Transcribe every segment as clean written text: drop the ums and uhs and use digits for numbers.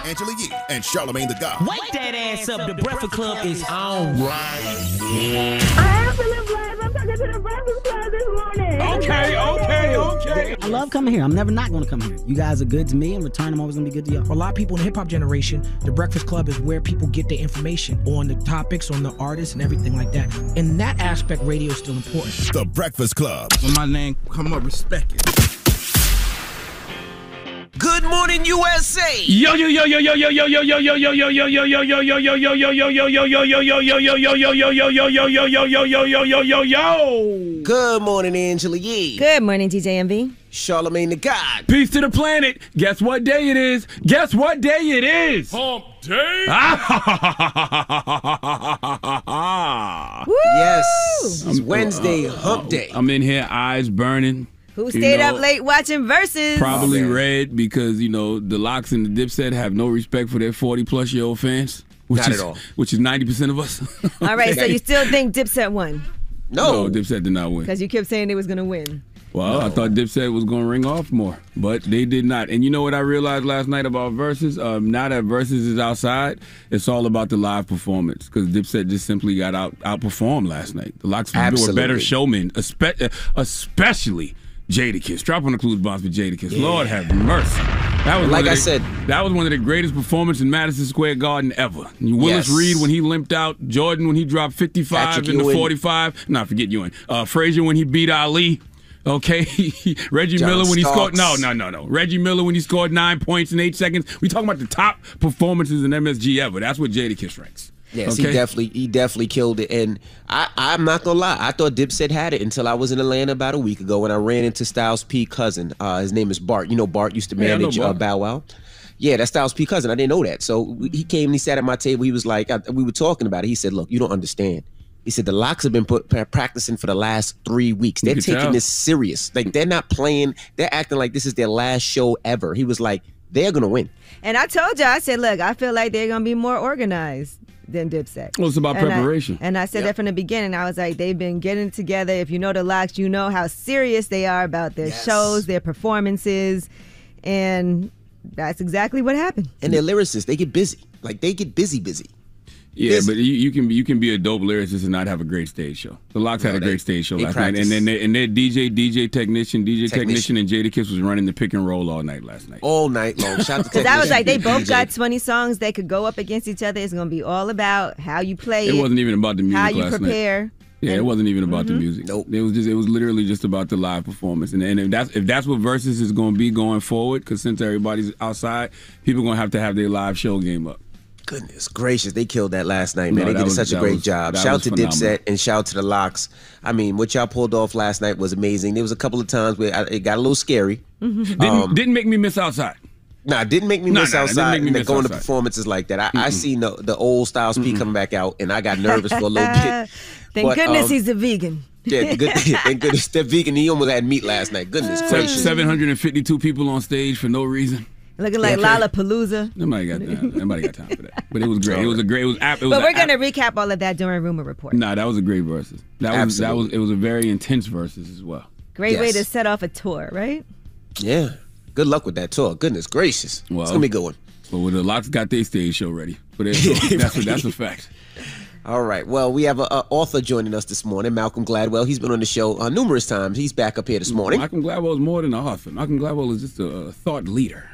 Angela Yee, and Charlamagne the God. Wake that ass up. The Breakfast Club is on right. I am feeling blessed. I'm talking to the Breakfast Club this morning. Okay. I love coming here. I'm never not going to come here. You guys are good to me. In return, I'm always going to be good to y'all. For a lot of people in the hip-hop generation, the Breakfast Club is where people get their information on the topics, on the artists, and everything like that. In that aspect, radio is still important. The Breakfast Club. When my name come up, respect it. Good morning, USA. Yo. Good morning, Angela Yee. Good morning, DJ MV. Charlamagne the God. Peace to the planet. Guess what day it is? Hump day. Yes, it's Wednesday, hump day. I'm in here, eyes burning. Who stayed up late watching Versus? Probably red because, the Locks and the Dipset have no respect for their 40-plus-year-old fans. Not at all. Which is 90% of us. All right, so you still think Dipset won? No, Dipset did not win. Because you kept saying they was going to win. Well, I thought Dipset was going to ring off more, but they did not. And you know what I realized last night about Versus? Now that Versus is outside, it's all about the live performance because Dipset just simply got outperformed last night. The Locks were better showmen, especially Jadakiss. Drop on the clues box for Jadakiss. Yeah. Lord have mercy. That was that was one of the greatest performances in Madison Square Garden ever. Willis Reed when he limped out. Jordan when he dropped 55 in the 45. Forget Ewing. Frazier when he beat Ali. Okay, Reggie Miller when he scored. No. Reggie Miller when he scored 9 points in 8 seconds. We talking about the top performances in MSG ever. That's what Jadakiss ranks. Yes, okay? he definitely killed it. And I'm not gonna lie, I thought Dipset had it until I was in Atlanta about a week ago when I ran into Styles P cousin. His name is Bart. You know Bart used to manage Bow Wow. Yeah, that's Styles P cousin. I didn't know that. So he came and he sat at my table. He was like, we were talking about it. He said, "Look, you don't understand." He said the Locks have been practicing for the last 3 weeks. They're taking this serious. Like they're not playing. They're acting like this is their last show ever. He was like, they're gonna win. And I told you, I said, look, I feel like they're gonna be more organized than Dipset. Well, it's about preparation. I said that from the beginning. I was like, they've been getting together. If you know the Locks, you know how serious they are about their shows, their performances, and that's exactly what happened. And their lyricists, they get busy. Like they get busy. Yeah, but you can be a dope lyricist and not have a great stage show. The Locks had a great stage show last night, and then their DJ technician, and Jadakiss was running the pick and roll all night last night. All night long. Shout to Because I was like, they both got 20 songs they could go up against each other. It's going to be all about how you play it. It wasn't even about the music how you last prepare. Night. Yeah, it wasn't even about the music. Nope. It was literally just about the live performance. And if that's what Versus is going to be going forward, because since everybody's outside, people are going to have their live show game up. Goodness gracious, they killed that last night, man. They did such a great job. Shout out to Dipset and shout out to the Locks. I mean, what y'all pulled off last night was amazing. There was a couple of times where it got a little scary. Didn't make me miss outside. Nah, didn't make me miss outside. Going to performances like that. I seen the old Styles P coming back out, and I got nervous for a little bit. Thank goodness he's a vegan. Yeah, thank goodness they're vegan. He almost had meat last night. Goodness gracious. 752 people on stage for no reason. Looking like Lollapalooza. Nobody got time for that. But it was great. It was great. But we're gonna recap all of that during Rumor Report. Nah, that was a great Versus. It was a very intense Versus as well. Great way to set off a tour, right? Yeah. Good luck with that tour. Goodness gracious. Well, it's gonna be a good one. Well, the Locks got their stage show ready. But that's a fact. All right. Well, we have an author joining us this morning, Malcolm Gladwell. He's been on the show numerous times. He's back up here this morning. Malcolm Gladwell is more than an author. Malcolm Gladwell is just a thought leader.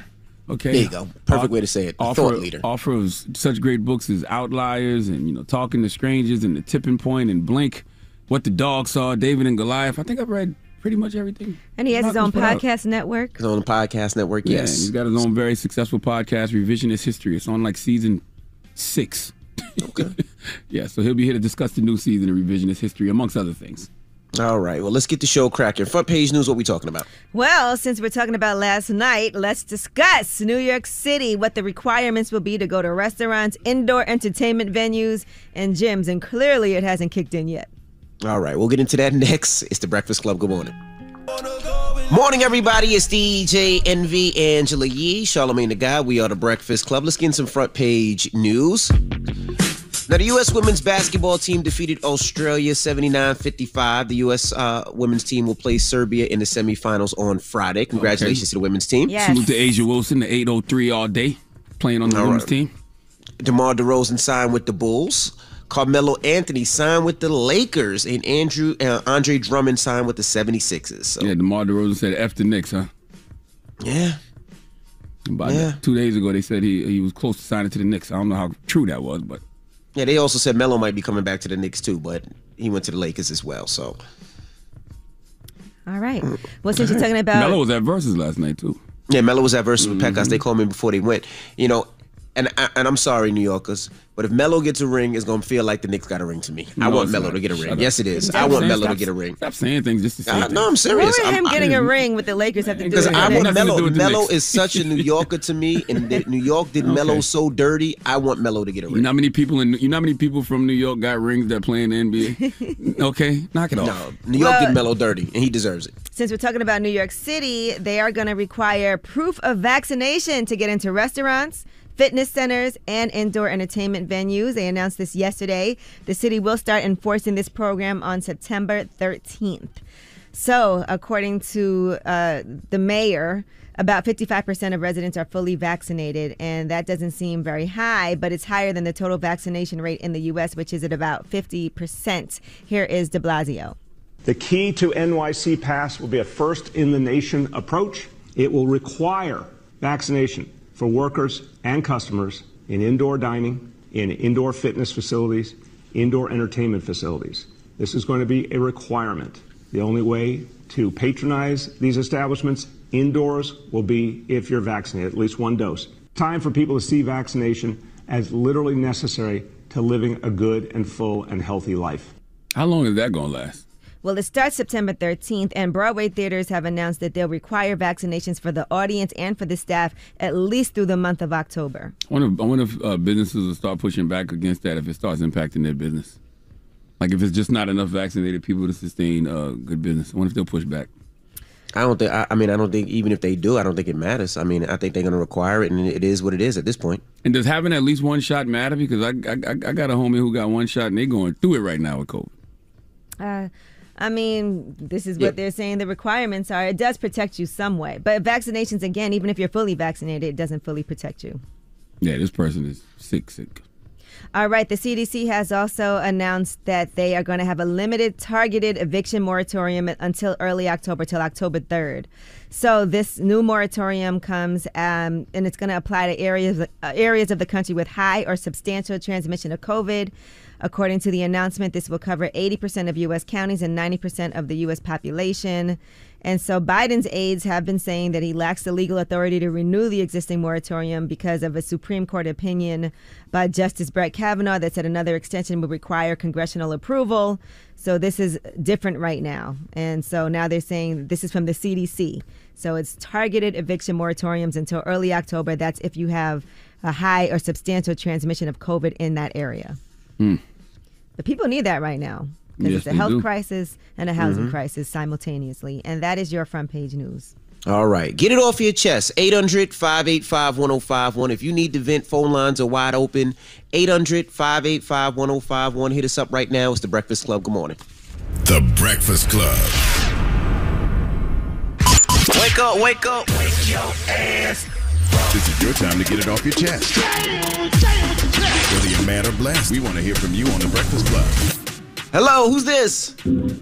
Okay. There you go. Perfect way to say it. Thought leader. Author of such great books as Outliers and Talking to Strangers and The Tipping Point and Blink, What the Dog Saw, David and Goliath. I think I've read pretty much everything. And he has his own podcast network. His own podcast network, yes. And he's got his own very successful podcast, Revisionist History. It's on like season 6. Okay. Yeah, so he'll be here to discuss the new season of Revisionist History, amongst other things. All right, well, let's get the show cracking. Front page news, what we talking about? Well, since we're talking about last night, let's discuss New York City, what the requirements will be to go to restaurants, indoor entertainment venues, and gyms. And clearly it hasn't kicked in yet. All right, we'll get into that next. It's the Breakfast Club. Good morning. Morning, everybody. It's DJ NV, Angela Yee, Charlamagne the God. We are the Breakfast Club. Let's get in some front page news. Now, the U.S. women's basketball team defeated Australia 79-55. The U.S. women's team will play Serbia in the semifinals on Friday. Congratulations to the women's team. Yes. Salute to Asia Wilson, the 803 all day. playing on the women's team. DeMar DeRozan signed with the Bulls. Carmelo Anthony signed with the Lakers. And Andre Drummond signed with the 76ers. So. Yeah, DeMar DeRozan said F the Knicks, huh? Yeah. About 2 days ago, they said he was close to signing to the Knicks. I don't know how true that was, but. Yeah, they also said Melo might be coming back to the Knicks too, but he went to the Lakers as well, so. All right. Well, since you're talking about... Melo was at Versus last night, too. Yeah, Melo was at Versus with Pecos. They called me before they went. You know, and I'm sorry, New Yorkers, but if Melo gets a ring, it's going to feel like the Knicks got a ring to me. I want Melo to get a ring. Yes, it is. I want Melo to get a ring. Stop saying things just to say things. No, I'm serious. What would him getting a ring with the Lakers have to do with Because I want Melo. Melo Knicks. is such a New Yorker to me, and New York did Melo so dirty. I want Melo to get a ring. You know how many people from New York got rings that play in the NBA? Okay, knock it off. No, New York did Melo dirty, and he deserves it. Since we're talking about New York City, they are going to require proof of vaccination to get into restaurants, fitness centers, and indoor entertainment venues. They announced this yesterday. The city will start enforcing this program on September 13th. So, according to the mayor, about 55% of residents are fully vaccinated, and that doesn't seem very high, but it's higher than the total vaccination rate in the U.S., which is at about 50%. Here is de Blasio. The key to NYC Pass will be a first-in-the-nation approach. It will require vaccination for workers and customers in indoor dining, in indoor fitness facilities, indoor entertainment facilities. This is going to be a requirement. The only way to patronize these establishments indoors will be if you're vaccinated, at least one dose. Time for people to see vaccination as literally necessary to living a good and full and healthy life. How long is that going to last? Well, it starts September 13th, and Broadway theaters have announced that they'll require vaccinations for the audience and for the staff at least through the month of October. I wonder if businesses will start pushing back against that if it starts impacting their business. Like if it's just not enough vaccinated people to sustain good business. I wonder if they'll push back. I don't think even if they do, I don't think it matters. I mean, I think they're going to require it, and it is what it is at this point. And does having at least one shot matter? Because I got a homie who got one shot, and they're going through it right now with COVID. I mean, this is what they're saying the requirements are. It does protect you some way. But vaccinations, again, even if you're fully vaccinated, it doesn't fully protect you. Yeah, this person is sick. All right. The CDC has also announced that they are going to have a limited targeted eviction moratorium until early October, till October 3rd. So this new moratorium comes and it's going to apply to areas of the country with high or substantial transmission of COVID. According to the announcement, this will cover 80% of U.S. counties and 90% of the U.S. population. And so Biden's aides have been saying that he lacks the legal authority to renew the existing moratorium because of a Supreme Court opinion by Justice Brett Kavanaugh that said another extension would require congressional approval. So this is different right now. And so now they're saying this is from the CDC. So it's targeted eviction moratoriums until early October. That's if you have a high or substantial transmission of COVID in that area. But people need that right now because it's a health crisis and a housing crisis simultaneously. And that is your front page news. All right. Get it off your chest. 800-585-1051. If you need to vent, phone lines are wide open. 800-585-1051. Hit us up right now. It's The Breakfast Club. Good morning. The Breakfast Club. Wake up, wake up. Wake your ass. This is your time to get it off your chest. Whether you're mad or blessed, we want to hear from you on The Breakfast Club. Hello, who's this?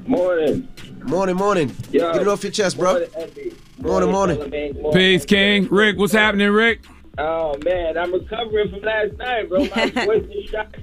Morning. Morning. Yo, get it off your chest, bro. Morning. Peace, King. Rick, what's happening, Rick? Oh, man, I'm recovering from last night, bro. My voice is shot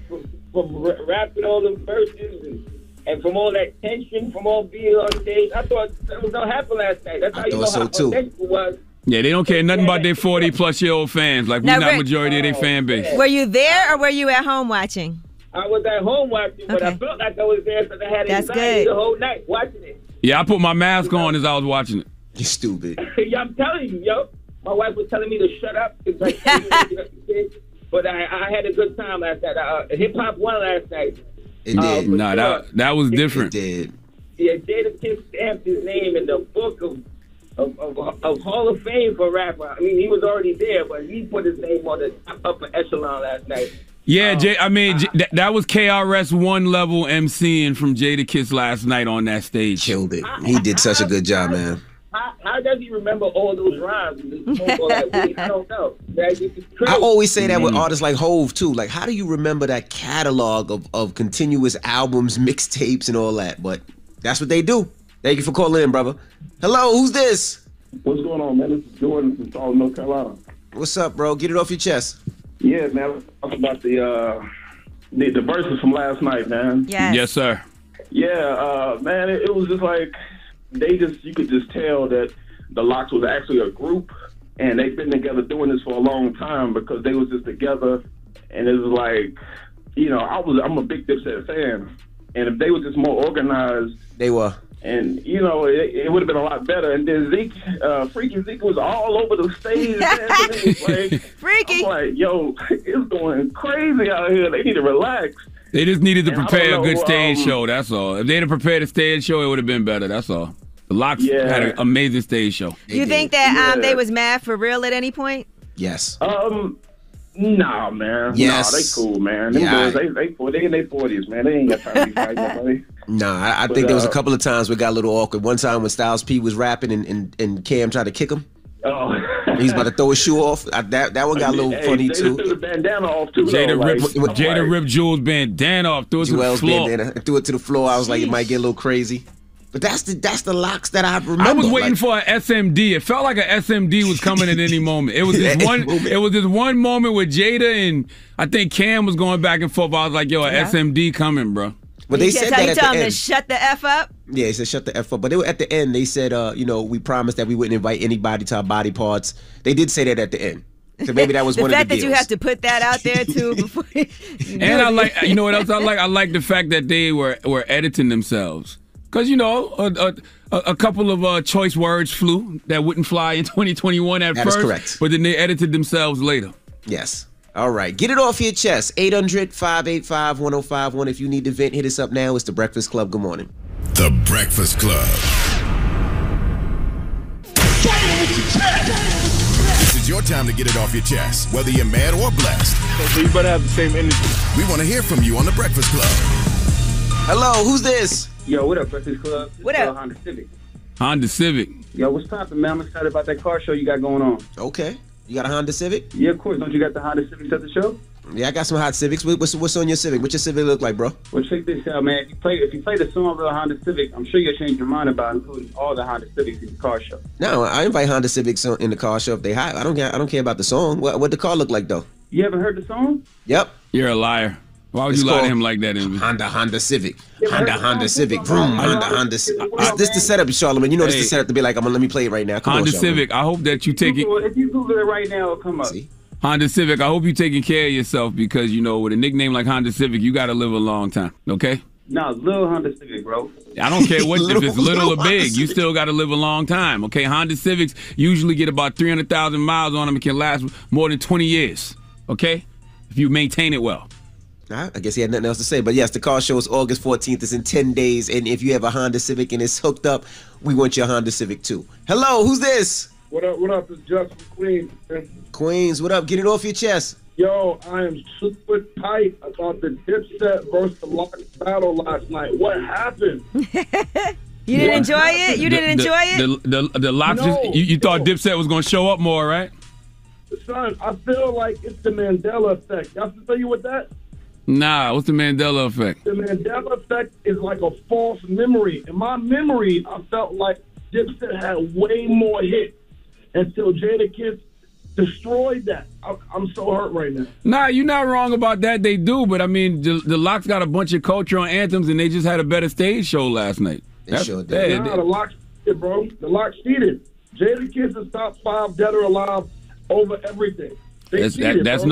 from rapping all them verses and from all that tension, from all being on stage. I thought that was going to happen last night. That's how you know how it was. Yeah, they don't care nothing about their 40-plus-year-old fans. Like, we're not majority of their fan base. Were you there or were you at home watching? I was at home watching, but I felt like I was there because I had anxiety the whole night watching it. Yeah, I put my mask on as I was watching it. You stupid. Yeah, I'm telling you, yo. My wife was telling me to shut up. But I had a good time last night. Hip-hop won last night. It did. Nah, that was different. It did. Yeah, Jadakiss stamped his name in the book of Hall of Fame for rapper. I mean, he was already there, but he put his name on the upper echelon last night. Yeah, that was KRS-One level MCing from Jadakiss last night on that stage. Killed it. He did such a good job, man. How how does he remember all those rhymes and just smoke all that weed? I don't know. It's crazy. I always say that with artists like Hove too. Like, how do you remember that catalog of continuous albums, mixtapes, and all that? But that's what they do. Thank you for calling in, brother. Hello, who's this? What's going on, man? This is Jordan from Charlotte, North Carolina. What's up, bro? Get it off your chest. Yeah, man. Let's talk about the verses from last night, man. Yes, sir. Yeah, man. It was just like you could just tell that the Lox was actually a group, and they've been together doing this for a long time because they was just together, and it was like, I'm a big Dipset fan, and if they were just more organized, they were. And, it would have been a lot better. And then Freaky Zeke was all over the stage. Like, Freaky. I'm like, yo, it's going crazy out here. They need to relax. They just needed to prepare a good stage show, that's all. If they'd have prepared a stage show, it would have been better, that's all. The Lox had an amazing stage show. You think that they was mad for real at any point? Yes. Nah, man. Yes. Nah, they cool, man. Them boys, they in their 40s, man. They ain't got time to be fighting nobody. Nah, I think there was a couple of times we got a little awkward. One time when Styles P was rapping and Cam tried to kick him. Oh. He's about to throw his shoe off. That one got a little funny too. Threw the bandana off too. Jada ripped Jules' bandana off, threw it to the floor. Bandana, threw it to the floor. I was like, it might get a little crazy. But that's the Lox that I remember. I was waiting for an SMD. It felt like an SMD was coming at any moment. It was this one. It was this one moment with Jada and I think Cam was going back and forth. I was like, yo, an SMD coming, bro. But they said that at the end. Tell him to shut the F up? Yeah, he said shut the F up. But at the end, they said, we promised that we wouldn't invite anybody to our body parts. They did say that at the end. So maybe that was one of the deals. The fact that you have to put that out there, too, before And I like, you know what else I like? I like the fact that they were editing themselves. Because, a couple of choice words flew that wouldn't fly in 2021 at first. That is correct. But then they edited themselves later. Yes. All right. Get it off your chest. 800-585-1051. If you need to vent, hit us up now. It's The Breakfast Club. Good morning. The Breakfast Club. This is your time to get it off your chest, whether you're mad or blessed. So you better have the same energy. We want to hear from you on The Breakfast Club. Hello, who's this? Yo, what up, Breakfast Club? What up? Honda Civic. Honda Civic. Yo, what's poppin', man? I'm excited about that car show you got going on. Okay. You got a Honda Civic? Yeah, of course. Don't you got the Honda Civics at the show? Yeah, I got some hot Civics. What's on your Civic? What's your Civic look like, bro? Well, check this out, man. If you play the song Real Honda Civic, I'm sure you'll change your mind about including all the Honda Civics in the car show. No, I invite Honda Civics in the car show if they hot. I don't care about the song. What the car look like though? You haven't heard the song? Yep. You're a liar. Why would you lie to him like that, Envy? Honda Civic. Honda Civic. Vroom. Honda Civic. This the setup, Charlamagne. You know this is the setup to be like, let me play it right now. Come Honda on, Civic. I hope that you take it. If you Google it right now, it'll come up. See? Honda Civic. I hope you're taking care of yourself because, with a nickname like Honda Civic, you got to live a long time, okay? No, little Honda Civic, bro. I don't care if it's little or big. You still got to live a long time, okay? Honda Civics usually get about 300,000 miles on them and can last more than 20 years, okay? If you maintain it well. I guess he had nothing else to say. But yes, the car show is August 14th. It's in 10 days. And if you have a Honda Civic and it's hooked up, we want your Honda Civic too. Hello, who's this? What up? It's Justin Queens. Queens, what up? Get it off your chest. Yo, I am super tight about the Dipset versus the Lox battle last night. What happened? You didn't enjoy it? You didn't enjoy it? The Lox, you thought Dipset was going to show up more, right? Son, I feel like it's the Mandela effect. Y'all familiar with that? Nah, what's the Mandela effect? The Mandela effect is like a false memory. In my memory, I felt like Dipset had way more hits until Jadakiss destroyed that. I'm so hurt right now. Nah, you're not wrong about that. They do, but I mean, the Lox got a bunch of cultural anthems, and they just had a better stage show last night. They sure did. Nah, the Lox cheated, bro. The Lox cheated. Jadakiss is top 5 dead or alive over everything. That is a fact. That's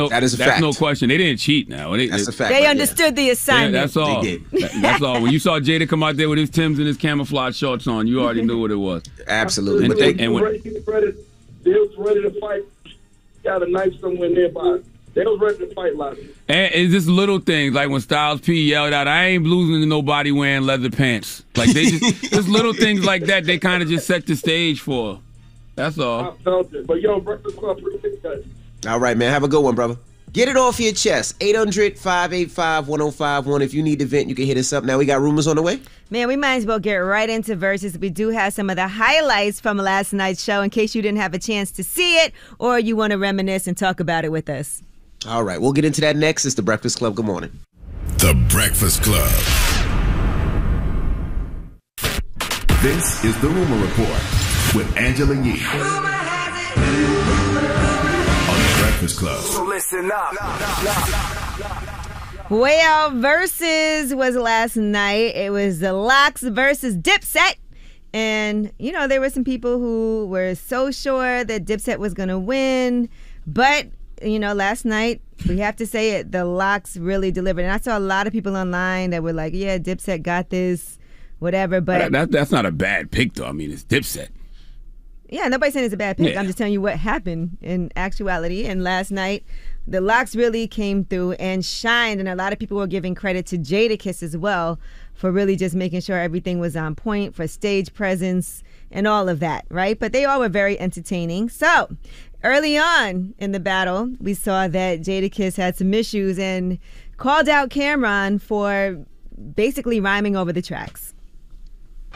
no question. They didn't cheat now. That's a fact. They understood the assignment. Yeah, that's all. They did. That's all. When you saw Jada come out there with his Timbs and his camouflage shorts on, you already knew what it was. Absolutely. They was ready to fight. Got a knife somewhere nearby. They was ready to fight last night. And it's just little things like when Styles P yelled out, "I ain't losing to nobody wearing leather pants." Like they just little things like that. They kind of just set the stage for. That's all. I felt it. But yo, Breakfast Club, appreciate that. All right, man. Have a good one, brother. Get it off your chest. 800-585-1051. If you need to vent, you can hit us up. Now we got rumors on the way. Man, we might as well get right into verses. We do have some of the highlights from last night's show in case you didn't have a chance to see it or you want to reminisce and talk about it with us. All right, we'll get into that next. It's The Breakfast Club. Good morning. The Breakfast Club. This is The Rumor Report with Angela Yee. Breakfast Club. So listen up. Well, Versus was last night. It was the Lox versus Dipset. And, you know, there were some people who were so sure that Dipset was going to win. But, you know, last night, we have to say it, the Lox really delivered. And I saw a lot of people online that were like, yeah, Dipset got this, whatever. But that's not a bad pick, though. I mean, it's Dipset. Yeah, nobody's saying it's a bad pick. Yeah. I'm just telling you what happened in actuality. And last night, the Lox really came through and shined. And a lot of people were giving credit to Jadakiss as well for really just making sure everything was on point, for stage presence and all of that, right? But they all were very entertaining. So early on in the battle, we saw that Jadakiss had some issues and called out Cameron for basically rhyming over the tracks.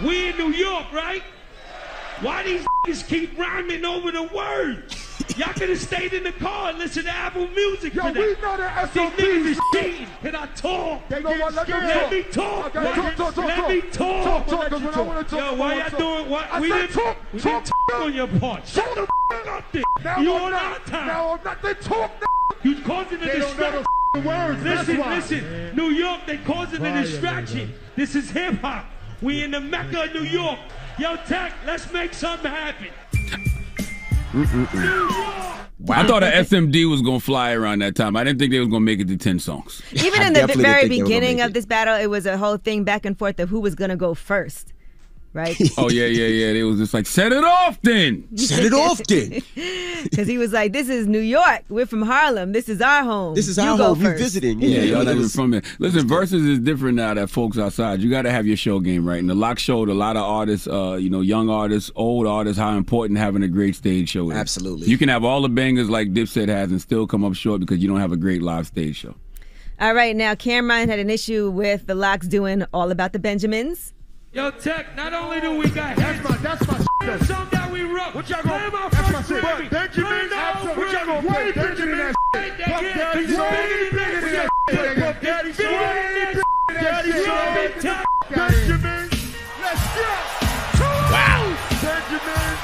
We in New York, right? Why these niggas keep rhyming over the words? Y'all could have stayed in the car and listened to Apple Music. Yo, we know that SOB is cheating. Can I talk? They get scared. Let me talk. Okay, talk. Let me talk. Talk, because when I want to talk, yo, why y'all doing what? I said talk on your part. Shut the up there. Now You I'm on not. our time. Now I'm not. They talk now. You causing a They don't know distraction. the words. That's why. Listen. New York, they causing a distraction. This is hip hop. We in the Mecca of New York. Yo, Tech, let's make something happen. I thought an SMD was going to fly around that time. I didn't think they was going to make it to 10 songs. Even in the very beginning of this battle, it was a whole thing back and forth of who was going to go first, right? Oh, yeah. They was just like, set it off then. Set it off then. Because he was like, this is New York. We're from Harlem. This is our home. This is our home. We're visiting. Yeah, y'all not even from here. Listen, Versus is different now that folks outside. You got to have your show game right. And the Lox showed a lot of artists, young artists, old artists, how important having a great stage show is. Absolutely. You can have all the bangers like Dipset has and still come up short because you don't have a great live stage show. All right, now Cameron had an issue with the Lox doing All About the Benjamins. Yo, Tech, not only do we got hits, that's my the song that we wrote. What y'all gonna play? That's my shit. But Benjamin, what y'all gonna play? Benjamin, that shit. Puff Daddy's way bigger than that shit. Puff Daddy's way bigger than that shit. Benjamin, let's go. Wow. Benjamin.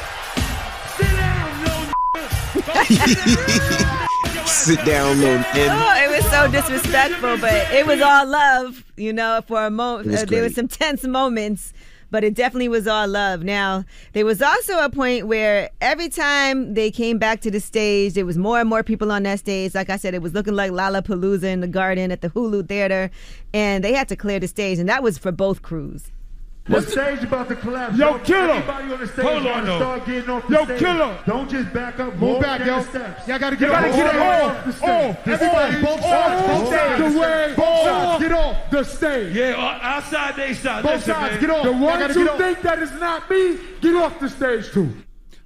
Sit down, little kid. Oh, it was so disrespectful, but it was all love, you know, for a moment. There was some tense moments, but it definitely was all love. Now, there was also a point where every time they came back to the stage, there was more and more people on that stage. Like I said, it was looking like Lollapalooza in the Garden at the Hulu Theater, and they had to clear the stage, and that was for both crews. The stage about to collapse. Yo, killer. Everybody on the stage Hold on, though. start getting off the Yo, stage. killer. Don't just back up. Move back, yo. Y'all gotta get off the stage. Everybody, both sides. Both sides, get off the stage. Yeah, outside, they side. Both sides, get off. The ones who think that is not me, get off the stage too.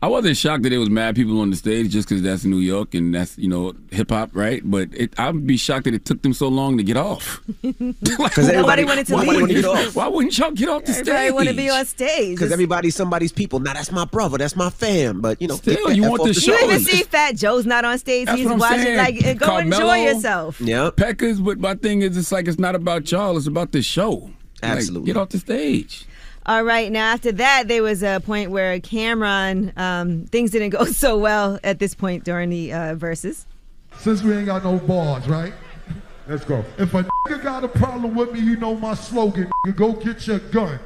I wasn't shocked that there was mad people on the stage just because that's New York and that's, hip hop, right? But I'd be shocked that it took them so long to get off. Because nobody wanted to leave. Why wouldn't y'all get off the stage? Everybody want to be on stage. Because everybody's somebody's people. Now, that's my brother. That's my fam. But, still, you want the show. You even see Fat Joe's not on stage. That's He's what I'm watching. saying. Like, go Carmelo, enjoy yourself. Yeah. Peckers, but my thing is, it's not about y'all. It's about the show. Absolutely. Get off the stage. All right. Now, after that, there was a point where Cameron, things didn't go so well at this point during the verses. Since we ain't got no bars, right? Let's go. If a nigga got a problem with me, you know my slogan, nigga, go get your gun.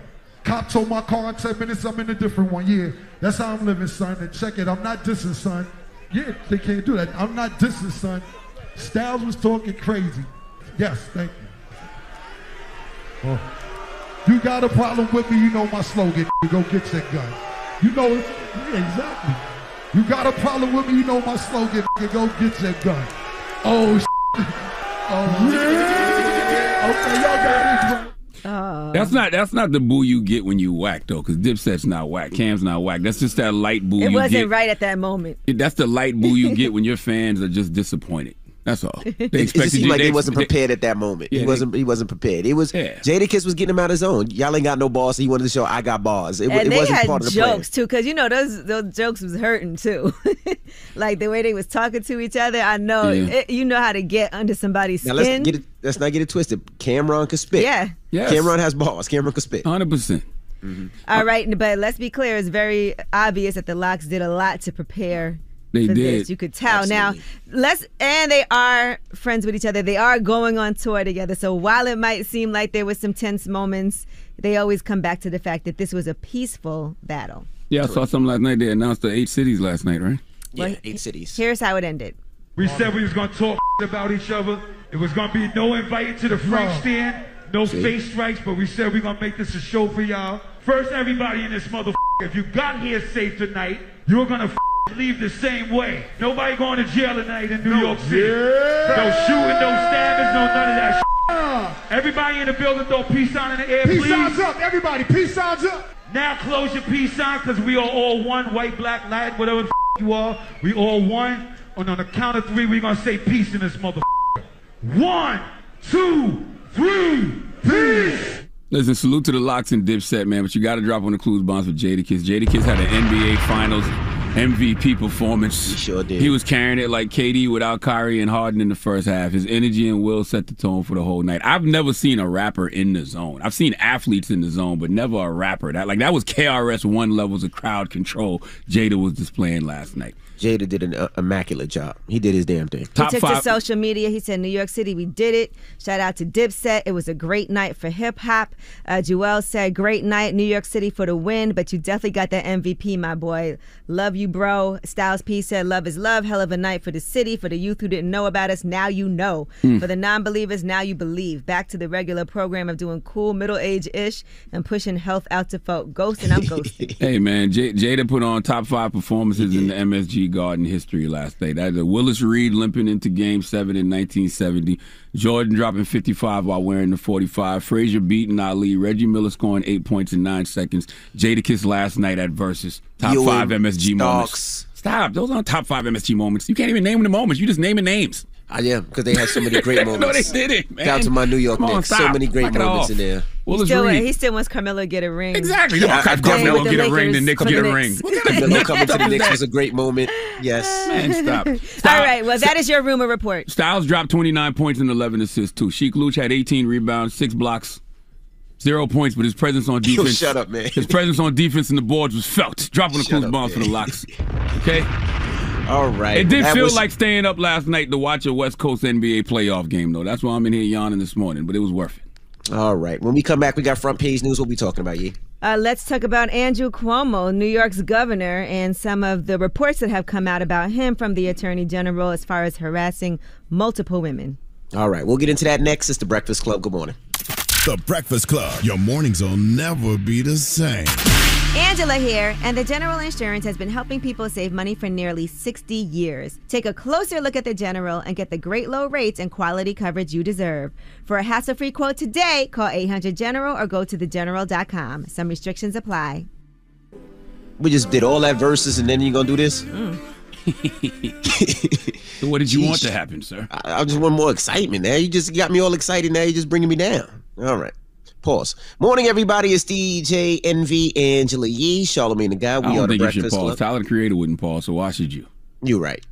Cop told my car in 10 minutes, I'm in a different one. Yeah, that's how I'm living, son. And check it, I'm not dissing, son. Yeah, they can't do that. I'm not dissing, son. Styles was talking crazy. Yes, thank you. Oh. You got a problem with me, you know my slogan, go get your gun. You know it, yeah, exactly. You got a problem with me, you know my slogan, go get your gun. Oh, oh, yeah. Okay, y'all got it. That's not the boo you get when you whack though, because Dipset's not whack, Cam's not whack. That's just that light boo. It wasn't right at that moment. That's the light boo you get when your fans are just disappointed. That's all. They It just expected seemed like he wasn't prepared at that moment. Yeah, he wasn't prepared. It was Jadakiss was getting him out his zone. Y'all ain't got no balls, so he wanted to show I got bars. It And they wasn't had part of the plan. jokes too, because you know those jokes was hurting too. Like the way they was talking to each other. I know you know how to get under somebody's Now skin. let's not get it twisted. Cameron could spit. Yeah. Yes. Cameron has balls. Cameron could spit. 100%. All right, but let's be clear. It's very obvious that the Locks did a lot to prepare. They for did. This. You could tell. Absolutely. Now, and they are friends with each other. They are going on tour together. So while it might seem like there was some tense moments, they always come back to the fact that this was a peaceful battle. Yeah, I saw something last night. They announced the 8 cities last night, right? Yeah, 8 cities. Here's how it ended. We said we was gonna talk about each other. It was gonna be no invite to the Frank stand, no face strikes, but we said we're gonna make this a show for y'all. First, everybody in this motherfucker, if you got here safe tonight, you're gonna leave the same way. Nobody going to jail tonight in New York City. No shooting, no stabbings, no none of that Everybody in the building throw peace sign in the air, please. Peace signs up, everybody. Peace signs up. Now close your peace sign, because we are all one, white, black, Latin, whatever the you are. We all one. And on the count of 3, we're going to say peace in this motherfucker. 1, 2, 3, peace. Listen, salute to the Locks and Dipset, man, but you got to drop on the clues bombs for Jadakiss. Jadakiss had an NBA Finals MVP performance. He sure did. He was carrying it like KD without Kyrie and Harden in the first half. His energy and will set the tone for the whole night. I've never seen a rapper in the zone. I've seen athletes in the zone, but never a rapper. That was KRS-One levels of crowd control Jada was displaying last night. Jada did an immaculate job. He did his damn thing. He took to social media. He said, New York City, we did it. Shout out to Dipset. It was a great night for hip-hop. Joel said, great night, New York City for the win, but you definitely got that MVP, my boy. Love you, bro. Styles P said, love is love. Hell of a night for the city. For the youth who didn't know about us, now you know. For the non-believers, now you believe. Back to the regular program of doing cool middle-age-ish and pushing health out to folk. Ghosting, I'm ghosting. Hey, man, Jada put on top 5 performances in the MSG Garden history last night. That Willis Reed limping into Game 7 in 1970. Jordan dropping 55 while wearing the 45. Frazier beating Ali. Reggie Miller scoring 8 points in 9 seconds. Jadakiss last night at Versus. Top 5 MSG moments. Stop. Those aren't top 5 MSG moments. You can't even name the moments. You just naming names. Yeah, because they had so many great moments. No, they didn't, man. Down to my New York Knicks. So many great moments in there. He still wants Carmelo to get a ring. Exactly. Carmelo get a ring, the Knicks get a ring. Carmelo coming to the Knicks was a great moment. Yes. Man, stop. All right, well, that is your rumor report. Styles dropped 29 points and 11 assists, too. Sheik Luch had 18 rebounds, 6 blocks, 0 points, but his presence on defense. Shut up, man. His presence on defense and the boards was felt. Dropping the clues bombs for the Locks. Okay? All right. It did feel like staying up last night to watch a West Coast NBA playoff game, though. That's why I'm in here yawning this morning, but it was worth it. All right. When we come back, we got front page news. What we talking about, Yee? Let's talk about Andrew Cuomo, New York's governor, and some of the reports that have come out about him from the Attorney General as far as harassing multiple women. All right. We'll get into that next. It's The Breakfast Club. Good morning. The Breakfast Club. Your mornings will never be the same. Angela here, and the General Insurance has been helping people save money for nearly 60 years. Take a closer look at the General and get the great low rates and quality coverage you deserve. For a hassle-free quote today, call 800-GENERAL or go to thegeneral.com. Some restrictions apply. We just did all that verses, and then you gonna do this? So what did you want to happen, sir? I just want more excitement. Now you just got me all excited. Now you're just bringing me down. All right. Pause. Morning, everybody. It's DJ NV, Angela Yee, Charlamagne the Guy. We are the Breakfast Club. Tyler the Creator wouldn't pause, so why should you? You're right.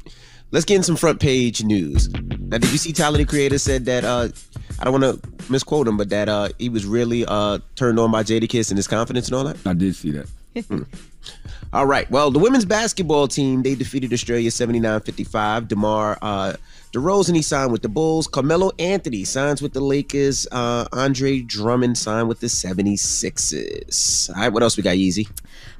Let's get in some front page news. Now, did you see Tyler the Creator said that, I don't want to misquote him, but that he was really turned on by Jadakiss and his confidence and all that? I did see that. All right. Well, the women's basketball team, they defeated Australia 79-55. DeMar DeRozan, he signed with the Bulls. Carmelo Anthony signs with the Lakers. Andre Drummond signed with the 76ers. All right, what else we got, Yeezy?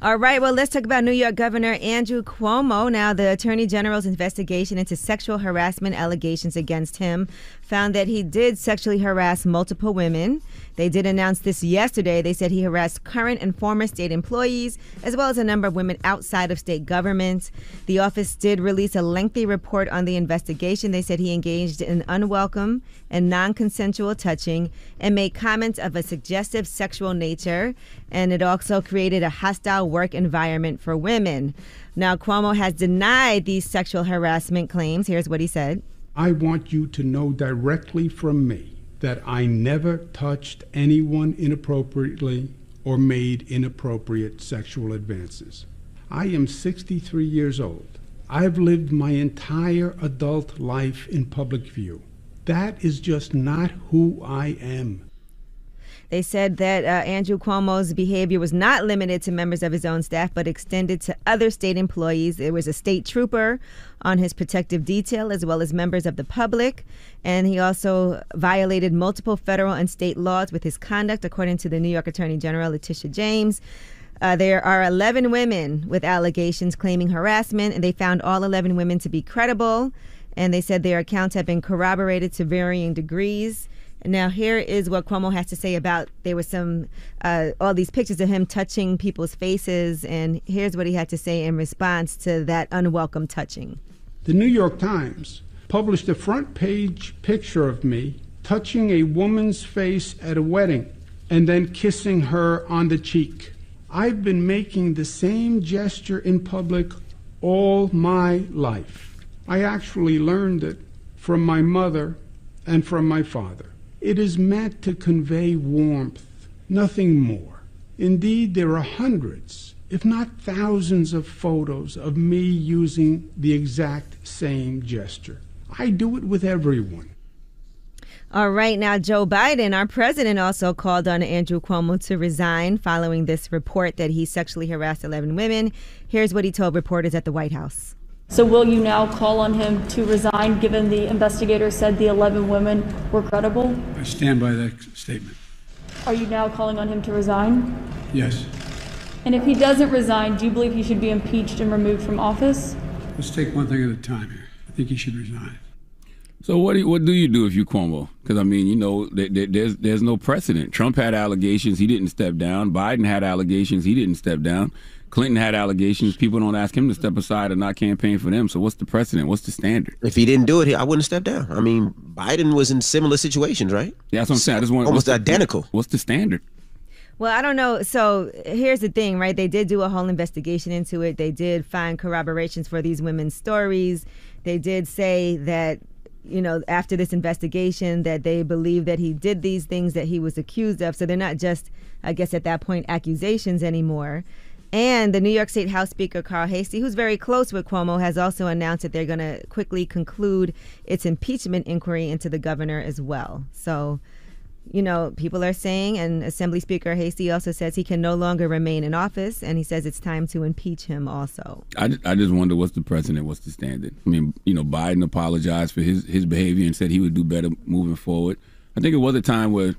All right, well, let's talk about New York Governor Andrew Cuomo. Now, the Attorney General's investigation into sexual harassment allegations against him found that he did sexually harass multiple women. They did announce this yesterday. They said he harassed current and former state employees, as well as a number of women outside of state government. The office did release a lengthy report on the investigation. They said he engaged in unwelcome and non-consensual touching and made comments of a suggestive sexual nature, and it also created a hostile work environment for women. Now, Cuomo has denied these sexual harassment claims. Here's what he said. I want you to know directly from me that I never touched anyone inappropriately or made inappropriate sexual advances. I am 63 years old. I've lived my entire adult life in public view. That is just not who I am. They said that Andrew Cuomo's behavior was not limited to members of his own staff, but extended to other state employees. There was a state trooper on his protective detail, as well as members of the public. And he also violated multiple federal and state laws with his conduct, according to the New York Attorney General, Letitia James. There are 11 women with allegations claiming harassment, and they found all 11 women to be credible. And they said their accounts have been corroborated to varying degrees. Now, here is what Cuomo has to say about, there was some, all these pictures of him touching people's faces, and here's what he had to say in response to that unwelcome touching. The New York Times published a front page picture of me touching a woman's face at a wedding and then kissing her on the cheek. I've been making the same gesture in public all my life. I actually learned it from my mother and from my father. It is meant to convey warmth, nothing more. Indeed, there are hundreds, if not thousands, of photos of me using the exact same gesture. I do it with everyone. All right, now Joe Biden, our president, also called on Andrew Cuomo to resign following this report that he sexually harassed 11 women. Here's what he told reporters at the White House. So will you now call on him to resign, given the investigators said the 11 women were credible? I stand by that statement. Are you now calling on him to resign? Yes. And if he doesn't resign, do you believe he should be impeached and removed from office? Let's take one thing at a time here. I think he should resign. So what do you do if you Cuomo? Because, I mean, you know, there's no precedent. Trump had allegations. He didn't step down. Biden had allegations. He didn't step down. Clinton had allegations. People don't ask him to step aside and not campaign for them. So what's the precedent? What's the standard? If he didn't do it, I wouldn't step down. I mean, Biden was in similar situations, right? Yeah, that's what I'm saying. I just want almost identical. What's the standard? Well, I don't know. So here's the thing, right? They did do a whole investigation into it. They did find corroborations for these women's stories. They did say that, you know, after this investigation, that they believe that he did these things that he was accused of. So they're not just, I guess, at that point, accusations anymore. And the New York State House Speaker Carl Hastie, who's very close with Cuomo, has also announced that they're going to quickly conclude its impeachment inquiry into the governor as well. So, you know, people are saying, and Assembly Speaker Hastie also says he can no longer remain in office, and he says it's time to impeach him also. I just wonder what's the precedent, what's the standard? I mean, you know, Biden apologized for his behavior and said he would do better moving forward. I think it was a time where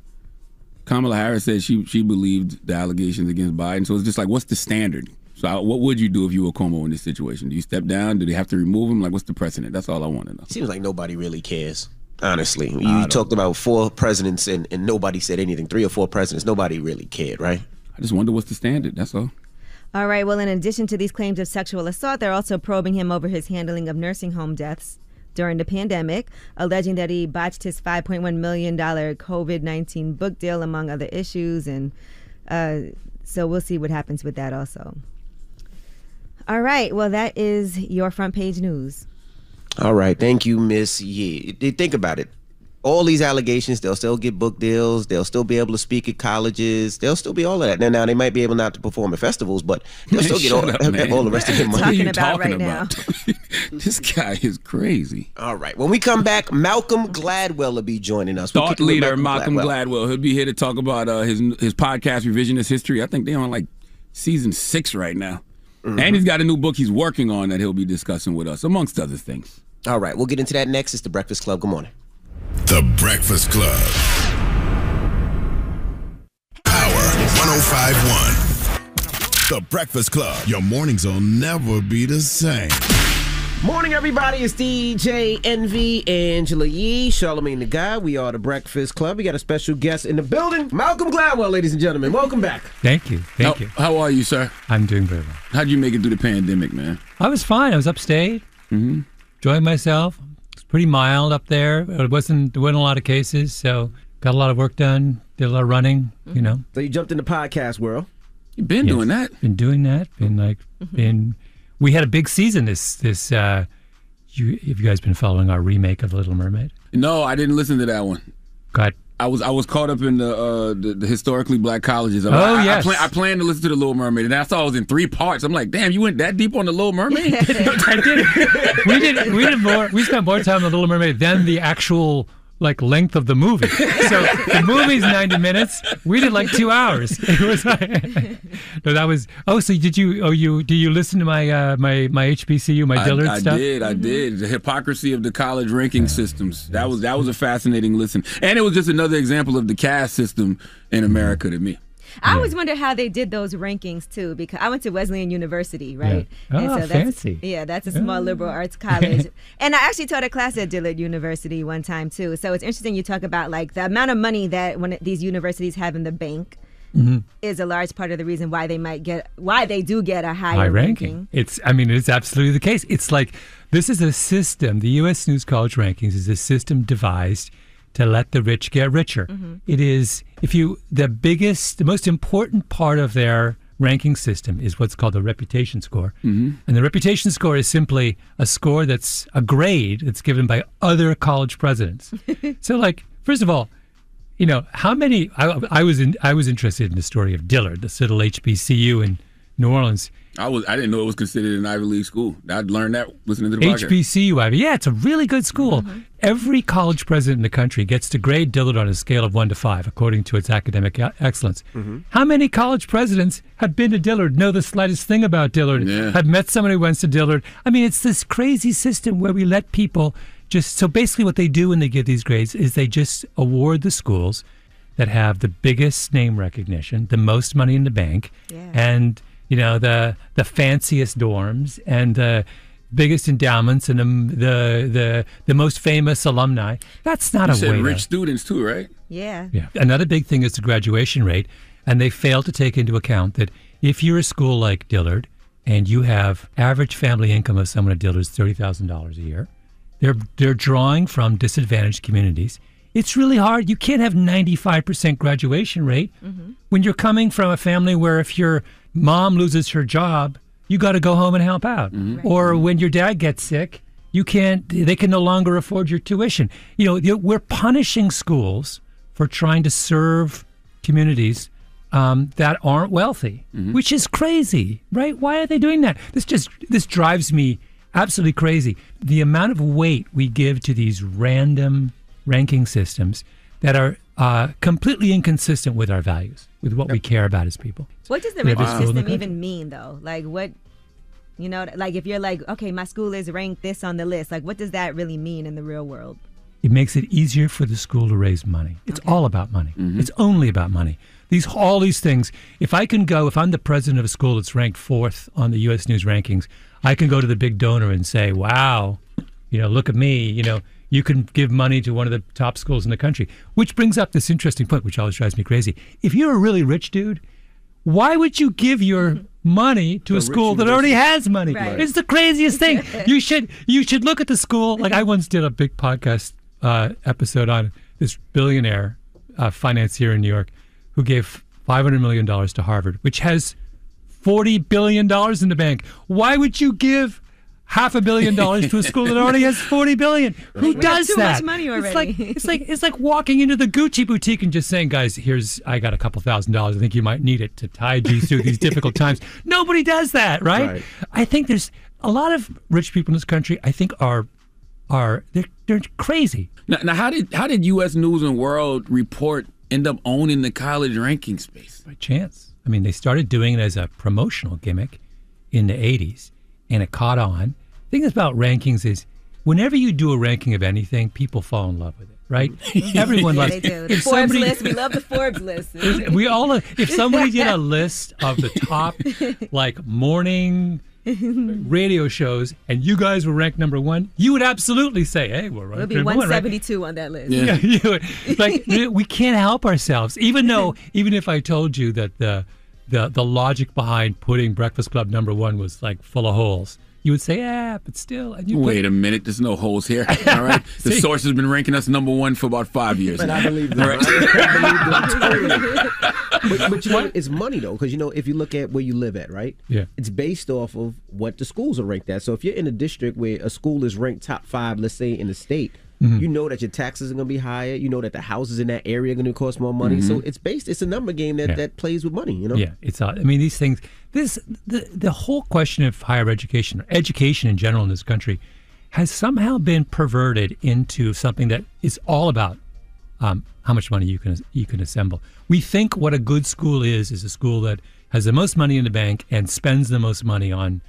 Kamala Harris said she believed the allegations against Biden. So it's just like, what's the standard? So what would you do if you were Cuomo in this situation? Do you step down? Do they have to remove him? Like, what's the precedent? That's all I want to know. Seems like nobody really cares, honestly. You talked about 4 presidents and nobody said anything. 3 or 4 presidents, nobody really cared, right? I just wonder what's the standard. That's all. All right. Well, in addition to these claims of sexual assault, they're also probing him over his handling of nursing home deaths during the pandemic, alleging that he botched his $5.1 million COVID-19 book deal, among other issues. And so we'll see what happens with that also. All right. Well, that is your front page news. All right. Thank you, Miss Yee. Think about it. All these allegations, they'll still get book deals. They'll still be able to speak at colleges. They'll still be all of that. Now they might be able not to perform at festivals, but they'll still get all the rest of their money. What are you talking about right now? This guy is crazy. All right. When we come back, Malcolm Gladwell will be joining us. Thought leader Malcolm Gladwell. He'll be here to talk about his podcast, Revisionist History. I think they're on like season 6 right now. Mm-hmm. And he's got a new book he's working on that he'll be discussing with us, amongst other things. All right. We'll get into that next. It's The Breakfast Club. Good morning. The Breakfast Club. Power 105.1. The Breakfast Club. Your mornings will never be the same. Morning, everybody. It's DJ NV, Angela Yee, Charlamagne the Guy. We are The Breakfast Club. We got a special guest in the building, Malcolm Gladwell, ladies and gentlemen. Welcome back. Thank you. Thank you. How are you, sir? I'm doing very well. How'd you make it through the pandemic, man? I was fine. I was upstate, enjoying myself. Pretty mild up there. There wasn't a lot of cases, so got a lot of work done. Did a lot of running, you know. So you jumped in the podcast world. You've been doing that. Been doing that. We had a big season this you guys been following our remake of Little Mermaid? No, I didn't listen to that one. God. I was caught up in the historically black colleges. Yes. I planned to listen to the Little Mermaid, and I saw it was in 3 parts. I'm like, damn, you went that deep on the Little Mermaid? I did. We did more. We spent more time on the Little Mermaid than the actual length of the movie. So the movie's 90 minutes. We did 2 hours. It was no, that was. Oh, so did you? Oh, do you listen to my my HBCU, my Dillard stuff? I did. The hypocrisy of the college ranking systems. That was a fascinating listen, and it was just another example of the caste system in America to me. I always wonder how they did those rankings too, because I went to Wesleyan University, right? Yeah. And so that's, fancy. Yeah, that's a small liberal arts college. And I actually taught a class at Dillard University one time too. So it's interesting you talk about the amount of money that when these universities have in the bank is a large part of the reason why they do get a higher ranking. It's absolutely the case. It's this is a system. The U.S. News College Rankings is a system devised to let the rich get richer. It is, the most important part of their ranking system is what's called the reputation score. And the reputation score is simply a score that's a grade that's given by other college presidents. So first of all, how many, I was interested in the story of Dillard, this little HBCU in New Orleans. I didn't know it was considered an Ivy League school. I'd learned that listening to the podcast. HBCU Ivy. Yeah, it's a really good school. Every college president in the country gets to grade Dillard on a scale of 1 to 5, according to its academic excellence. How many college presidents have been to Dillard, know the slightest thing about Dillard, have met someone who went to Dillard? It's this crazy system where we let people so basically what they do when they give these grades is they just award the schools that have the biggest name recognition, the most money in the bank, and the fanciest dorms and the biggest endowments and the most famous alumni. That's not you a way. Rich students too, right? Yeah. Another big thing is the graduation rate, and they fail to take into account that if you're a school like Dillard and you have average family income of someone at Dillard's $30,000 a year, they're drawing from disadvantaged communities. It's really hard. You can't have 95% graduation rate when you're coming from a family where if your mom loses her job, you got to go home and help out. Or when your dad gets sick, they can no longer afford your tuition. We're punishing schools for trying to serve communities that aren't wealthy, which is crazy, right? Why are they doing that? This drives me absolutely crazy. The amount of weight we give to these random ranking systems that are completely inconsistent with our values, with what we care about as people. What does the ranking system even mean, though? What, if you're okay, my school is ranked this on the list, what does that really mean in the real world? It makes it easier for the school to raise money. It's all about money. It's only about money. All these things, if I'm the president of a school that's ranked 4th on the U.S. News rankings, I can go to the big donor and say, wow, look at me, you can give money to one of the top schools in the country. Which brings up this interesting point, which always drives me crazy. If you're a really rich dude, why would you give your money to a school that already has money? Right. It's the craziest thing. You should look at the school. I once did a big podcast episode on this billionaire financier in New York who gave $500 million to Harvard, which has $40 billion in the bank. Why would you give $500 million to a school that already has $40 billion? Who does too that? Much money already. It's like walking into the Gucci boutique and just saying, guys, I got a couple $1,000s. I think you might need it to tide you through these difficult times. Nobody does that, right? I think there's a lot of rich people in this country. I think they're crazy. Now, how did U.S. News and World Report end up owning the college ranking space? By chance. They started doing it as a promotional gimmick in the 80s. And it caught on. The thing about rankings is whenever you do a ranking of anything, people fall in love with it, right? Everyone loves it. They do. The Forbes list. We love the Forbes list. If somebody did a list of the top morning radio shows and you guys were ranked number 1, you would absolutely say, hey, we're ranked number 1. We'll be 172 on that list. Yeah. We can't help ourselves. Even if I told you that the logic behind putting Breakfast Club number 1 was full of holes, you would say, but still. And you Wait a minute, there's no holes here. All right, the source has been ranking us #1 for about 5 years. But now. I believe them. Right? But you know, it's money though, because you know, if you look at where you live at, right? Yeah. It's based off of what the schools are ranked at. So if you're in a district where a school is ranked top 5, let's say in the state, you know that your taxes are going to be higher. You know that the houses in that area are going to cost more money. So it's a number game that plays with money. You know. Yeah, it's. I mean, these things. The whole question of higher education, or education in general in this country, has somehow been perverted into something that is all about how much money you can assemble. We think what a good school is a school that has the most money in the bank and spends the most money on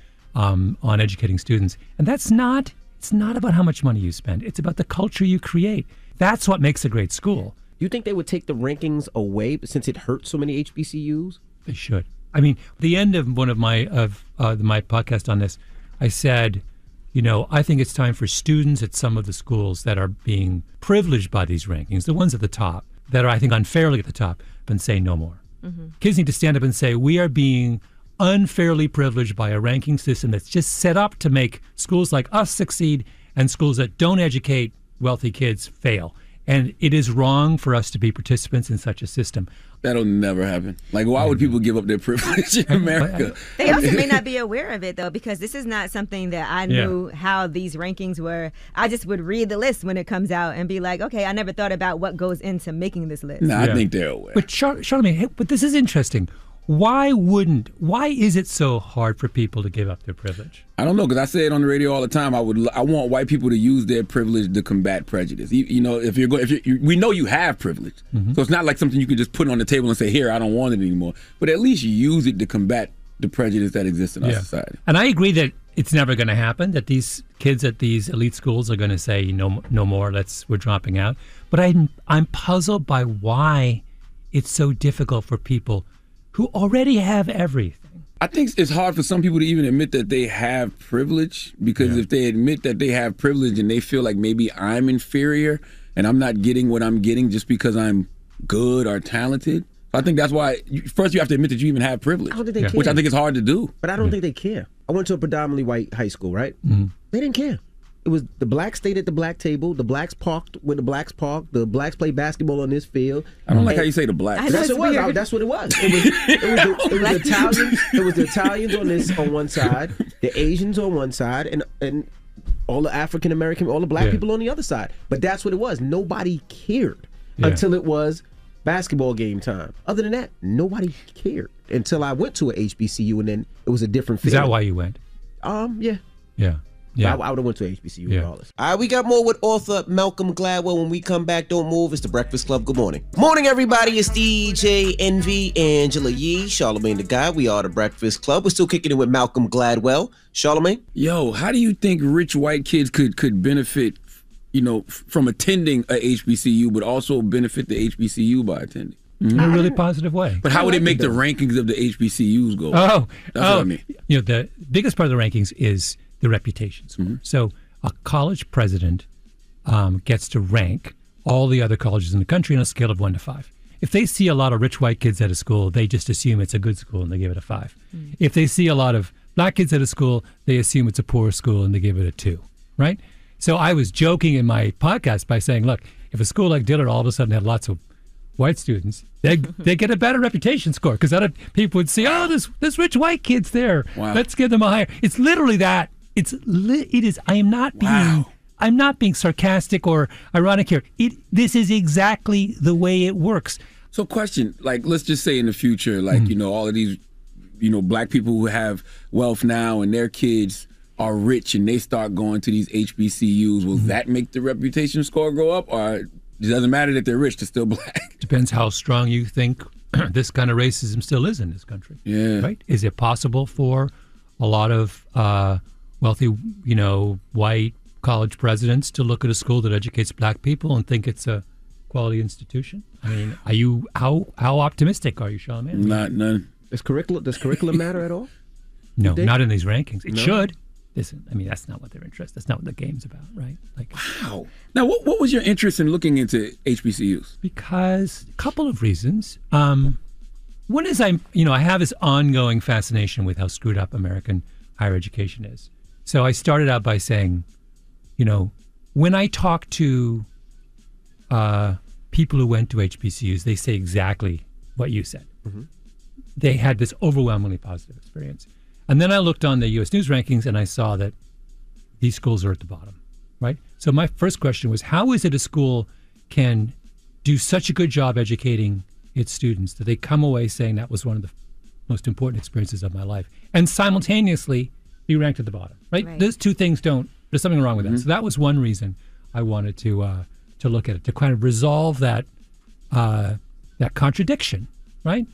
educating students, and that's not. It's not about how much money you spend. It's about the culture you create. That's what makes a great school. You think they would take the rankings away since it hurts so many HBCUs? They should. I mean, at the end of one of my my podcast on this, I said, you know, I think it's time for students at some of the schools that are being privileged by these rankings, the ones at the top, that are, I think, unfairly at the top, and say no more. Kids need to stand up and say, we are being unfairly privileged by a ranking system that's just set up to make schools like us succeed and schools that don't educate wealthy kids fail. And it is wrong for us to be participants in such a system. That'll never happen. Like, why would people give up their privilege in America? They also may not be aware of it, though, because this is not something that I knew how these rankings were. I just would read the list when it comes out and be like, okay, I never thought about what goes into making this list. No, I think they're aware. But Charlamagne, but this is interesting. Why is it so hard for people to give up their privilege? I don't know, because I say it on the radio all the time. I want white people to use their privilege to combat prejudice. You know, we know you have privilege, so it's not like something you can just put on the table and say, "Here, I don't want it anymore." But at least use it to combat the prejudice that exists in our society. And I agree that it's never going to happen. That these kids at these elite schools are going to say, "No more. We're dropping out." But I'm puzzled by why it's so difficult for people who already have everything. I think it's hard for some people to even admit that they have privilege, because if they admit that they have privilege and they feel like maybe I'm inferior and I'm not getting what I'm getting just because I'm good or talented. I think that's why first you have to admit that you even have privilege, I don't think they care. which I think is hard to do. But I don't think they care. I went to a predominantly white high school, right? They didn't care. It was the blacks stayed at the black table. The blacks parked where the blacks parked. The blacks played basketball on this field. I don't like how you say the blacks. That's what it was. That's what it was. It was the Italians. It was the Italians on one side, the Asians on one side, and all the African American, all the black people on the other side. But that's what it was. Nobody cared until it was basketball game time. Other than that, nobody cared until I went to a HBCU, and then it was a different field. Is that why you went? Yeah. Yeah. I would have went to HBCU regardless. All right, we got more with author Malcolm Gladwell. When we come back, don't move. It's The Breakfast Club. Good morning. Morning, everybody. It's DJ Envy, Angela Yee, Charlamagne the Guy. We are The Breakfast Club. We're still kicking it with Malcolm Gladwell. Charlamagne? Yo, how do you think rich white kids could benefit, you know, from attending a HBCU, but also benefit the HBCU by attending? In a really positive way. But how would it make the rankings of the HBCUs go? That's what I mean. You know, the biggest part of the rankings is the reputation score. So a college president gets to rank all the other colleges in the country on a scale of 1 to 5. If they see a lot of rich white kids at a school, they just assume it's a good school and they give it a 5. If they see a lot of black kids at a school, they assume it's a poor school and they give it a 2, right? So I was joking in my podcast by saying, look, if a school like Dillard all of a sudden had lots of white students, they get a better reputation score, because other people would see, oh, this rich white kid's there. Wow. Let's give them a higher. It's literally that. It is. I am not being. Wow. I'm not being sarcastic or ironic here. This is exactly the way it works. So, question, like, let's just say in the future, like, you know, all of these, you know, black people who have wealth now and their kids are rich and they start going to these HBCUs. Will that make the reputation score go up, or it doesn't matter that they're rich, they're still black? Depends how strong you think this kind of racism still is in this country. Yeah. Right? Is it possible for a lot of wealthy, you know, white college presidents to look at a school that educates black people and think it's a quality institution? I mean, are you how optimistic are you, Charlamagne? None. Does curriculum matter at all? No, not in these rankings. It should. Listen, I mean, that's not what they're interested. That's not what the game's about, right? Like, wow. Now, what was your interest in looking into HBCUs? Because a couple of reasons. One is I have this ongoing fascination with how screwed up American higher education is. So I started out by saying, when I talk to people who went to HBCUs, they say exactly what you said. Mm-hmm. They had this overwhelmingly positive experience. And then I looked on the U.S. News rankings and I saw that these schools are at the bottom, right? So my first question was, how is it a school can do such a good job educating its students that they come away saying that was one of the most important experiences of my life, and simultaneously be ranked at the bottom, right? Those two things there's something wrong with that. So that was one reason I wanted to look at it, to kind of resolve that contradiction, right?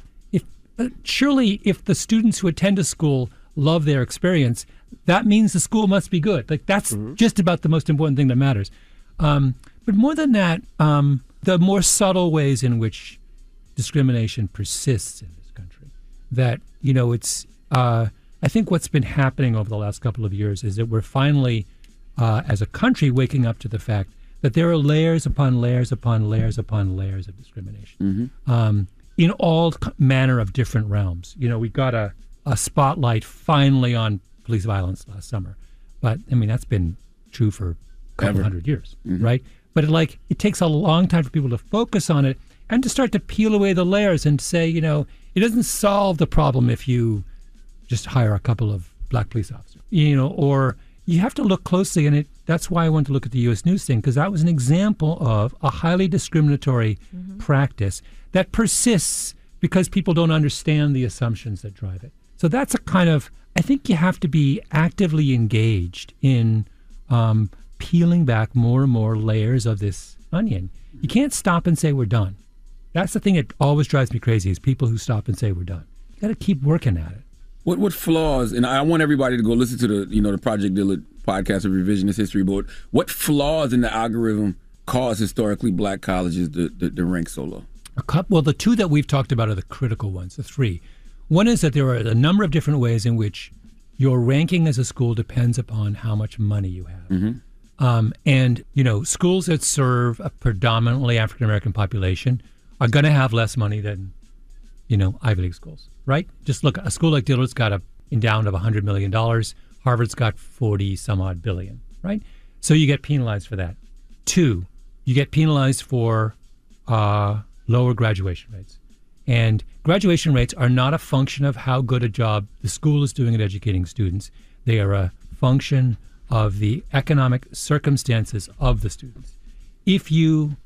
Surely if the students who attend a school love their experience, that means the school must be good. Like that's just about the most important thing that matters. But more than that, the more subtle ways in which discrimination persists in this country, that, it's, I think what's been happening over the last couple of years is that we're finally, as a country, waking up to the fact that there are layers upon layers upon layers upon layers of discrimination in all manner of different realms. We got a spotlight finally on police violence last summer, but that's been true for a couple hundred years, right? But it takes a long time for people to focus on it and to start to peel away the layers and say, it doesn't solve the problem if you just hire a couple of black police officers, or you have to look closely. And that's why I wanted to look at the U.S. News thing, because that was an example of a highly discriminatory practice that persists because people don't understand the assumptions that drive it. So that's a kind of, I think you have to be actively engaged in peeling back more and more layers of this onion. You can't stop and say we're done. That's the thing that always drives me crazy, is people who stop and say we're done. You got to keep working at it. What flaws, and I want everybody to go listen to the Project Dillard podcast of revisionist history, but what flaws in the algorithm cause historically black colleges to rank so low? Well, the two that we've talked about are the critical ones, the three. One is that there are a number of different ways in which your ranking as a school depends upon how much money you have. And, schools that serve a predominantly African-American population are going to have less money than, Ivy League schools, right? Just look, a school like Dillard's got an endowment of $100 million. Harvard's got 40 some odd billion, right? So you get penalized for that. Two, you get penalized for lower graduation rates. And graduation rates are not a function of how good a job the school is doing at educating students. They are a function of the economic circumstances of the students. If you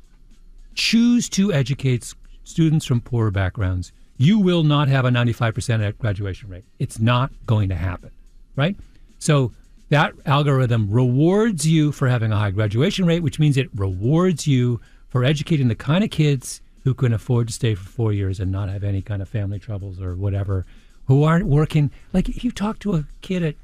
choose to educate students from poorer backgrounds, you will not have a 95% graduation rate. It's not going to happen, right? So that algorithm rewards you for having a high graduation rate, which means it rewards you for educating the kind of kids who can afford to stay for 4 years and not have any kind of family troubles or whatever, who aren't working. Like if you talk to a kid I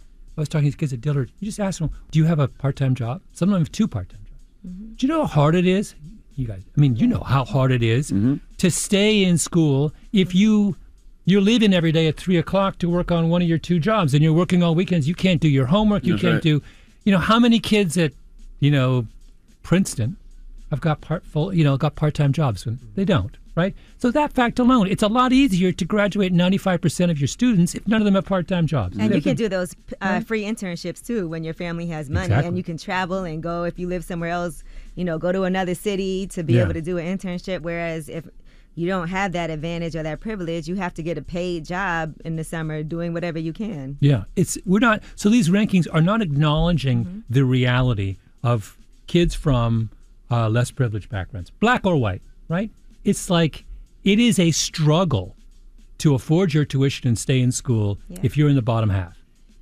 was talking to kids at Dillard, you just ask them, do you have a part-time job? Some of them have 2 part-time jobs. Do you know how hard it is? You guys, you know how hard it is to stay in school if you're leaving every day at 3 o'clock to work on one of your 2 jobs, and you're working all weekends. You can't do your homework. You can't do, how many kids at, Princeton have got part-time jobs when they don't, right? So that fact alone, it's a lot easier to graduate 95% of your students if none of them have part-time jobs. And you can do those free internships too when your family has money, and you can travel and go, if you live somewhere else, go to another city to be able to do an internship. Whereas if you don't have that advantage or that privilege, you have to get a paid job in the summer doing whatever you can. Yeah, so these rankings are not acknowledging the reality of kids from less privileged backgrounds, black or white, right? It's like it is a struggle to afford your tuition and stay in school if you're in the bottom half.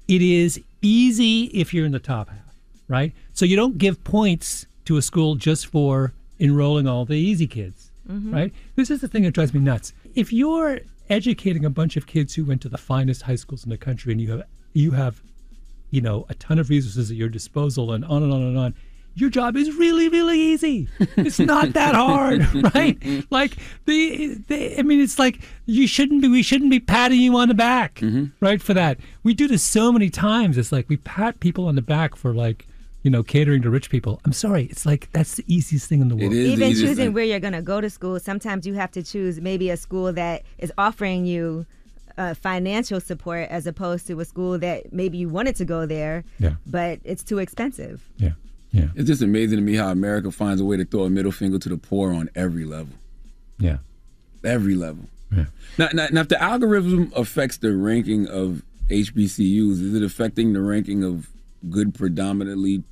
It is easy if you're in the top half, right? So you don't give points to a school just for enrolling all the easy kids, right? This is the thing that drives me nuts. If you're educating a bunch of kids who went to the finest high schools in the country, and you have a ton of resources at your disposal, and on and on and on, your job is really, really easy. It's not that hard, right? Like it's like we shouldn't be patting you on the back, right? For that, we do this so many times. It's like we pat people on the back for catering to rich people. I'm sorry, it's like that's the easiest thing in the world. Even choosing where you're going to go to school, sometimes you have to choose maybe a school that is offering you financial support as opposed to a school that maybe you wanted to go there, but it's too expensive. Yeah. It's just amazing to me how America finds a way to throw a middle finger to the poor on every level. Yeah. Every level. Yeah. Now, if the algorithm affects the ranking of HBCUs, is it affecting the ranking of good, predominantly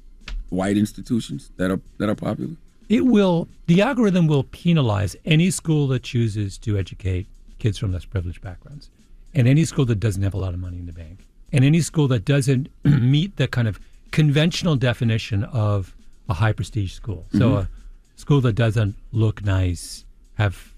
white institutions that are popular? It will. The algorithm will penalize any school that chooses to educate kids from less privileged backgrounds, and any school that doesn't have a lot of money in the bank, and any school that doesn't meet the kind of conventional definition of a high prestige school. So a school that doesn't look nice, have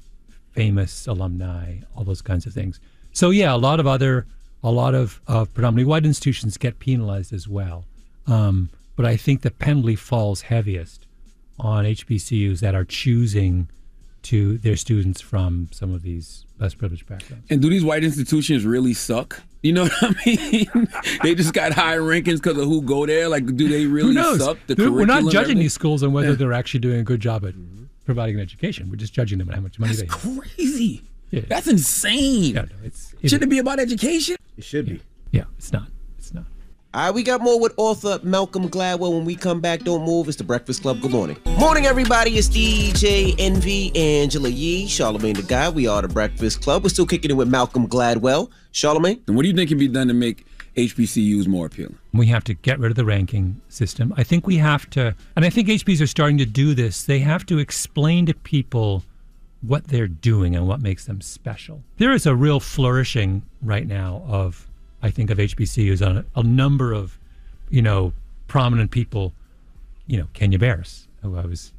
famous alumni, all those kinds of things. So yeah, a lot of predominantly white institutions get penalized as well. But I think the penalty falls heaviest on HBCUs that are choosing to their students from some of these less privileged backgrounds. And do these white institutions really suck? You know what I mean? They just got high rankings because of who go there. Like, do they really suck? We're not judging these schools on whether they're actually doing a good job at providing an education. We're just judging them on how much money they have. That's crazy. Yeah. That's insane. No, Shouldn't it be about education? It should be. Yeah, it's not. All right, we got more with author Malcolm Gladwell. When we come back, don't move. It's the Breakfast Club. Good morning. Morning, everybody. It's DJ Envy, Angela Yee, Charlamagne the Guy. We are the Breakfast Club. We're still kicking it with Malcolm Gladwell. Charlamagne? And what do you think can be done to make HBCUs more appealing? We have to get rid of the ranking system. I think we have to, and I think HBCUs are starting to do this. They have to explain to people what they're doing and what makes them special. There is a real flourishing right now of, I think, of HBCUs on a number of, prominent people. Kenya Barris, whose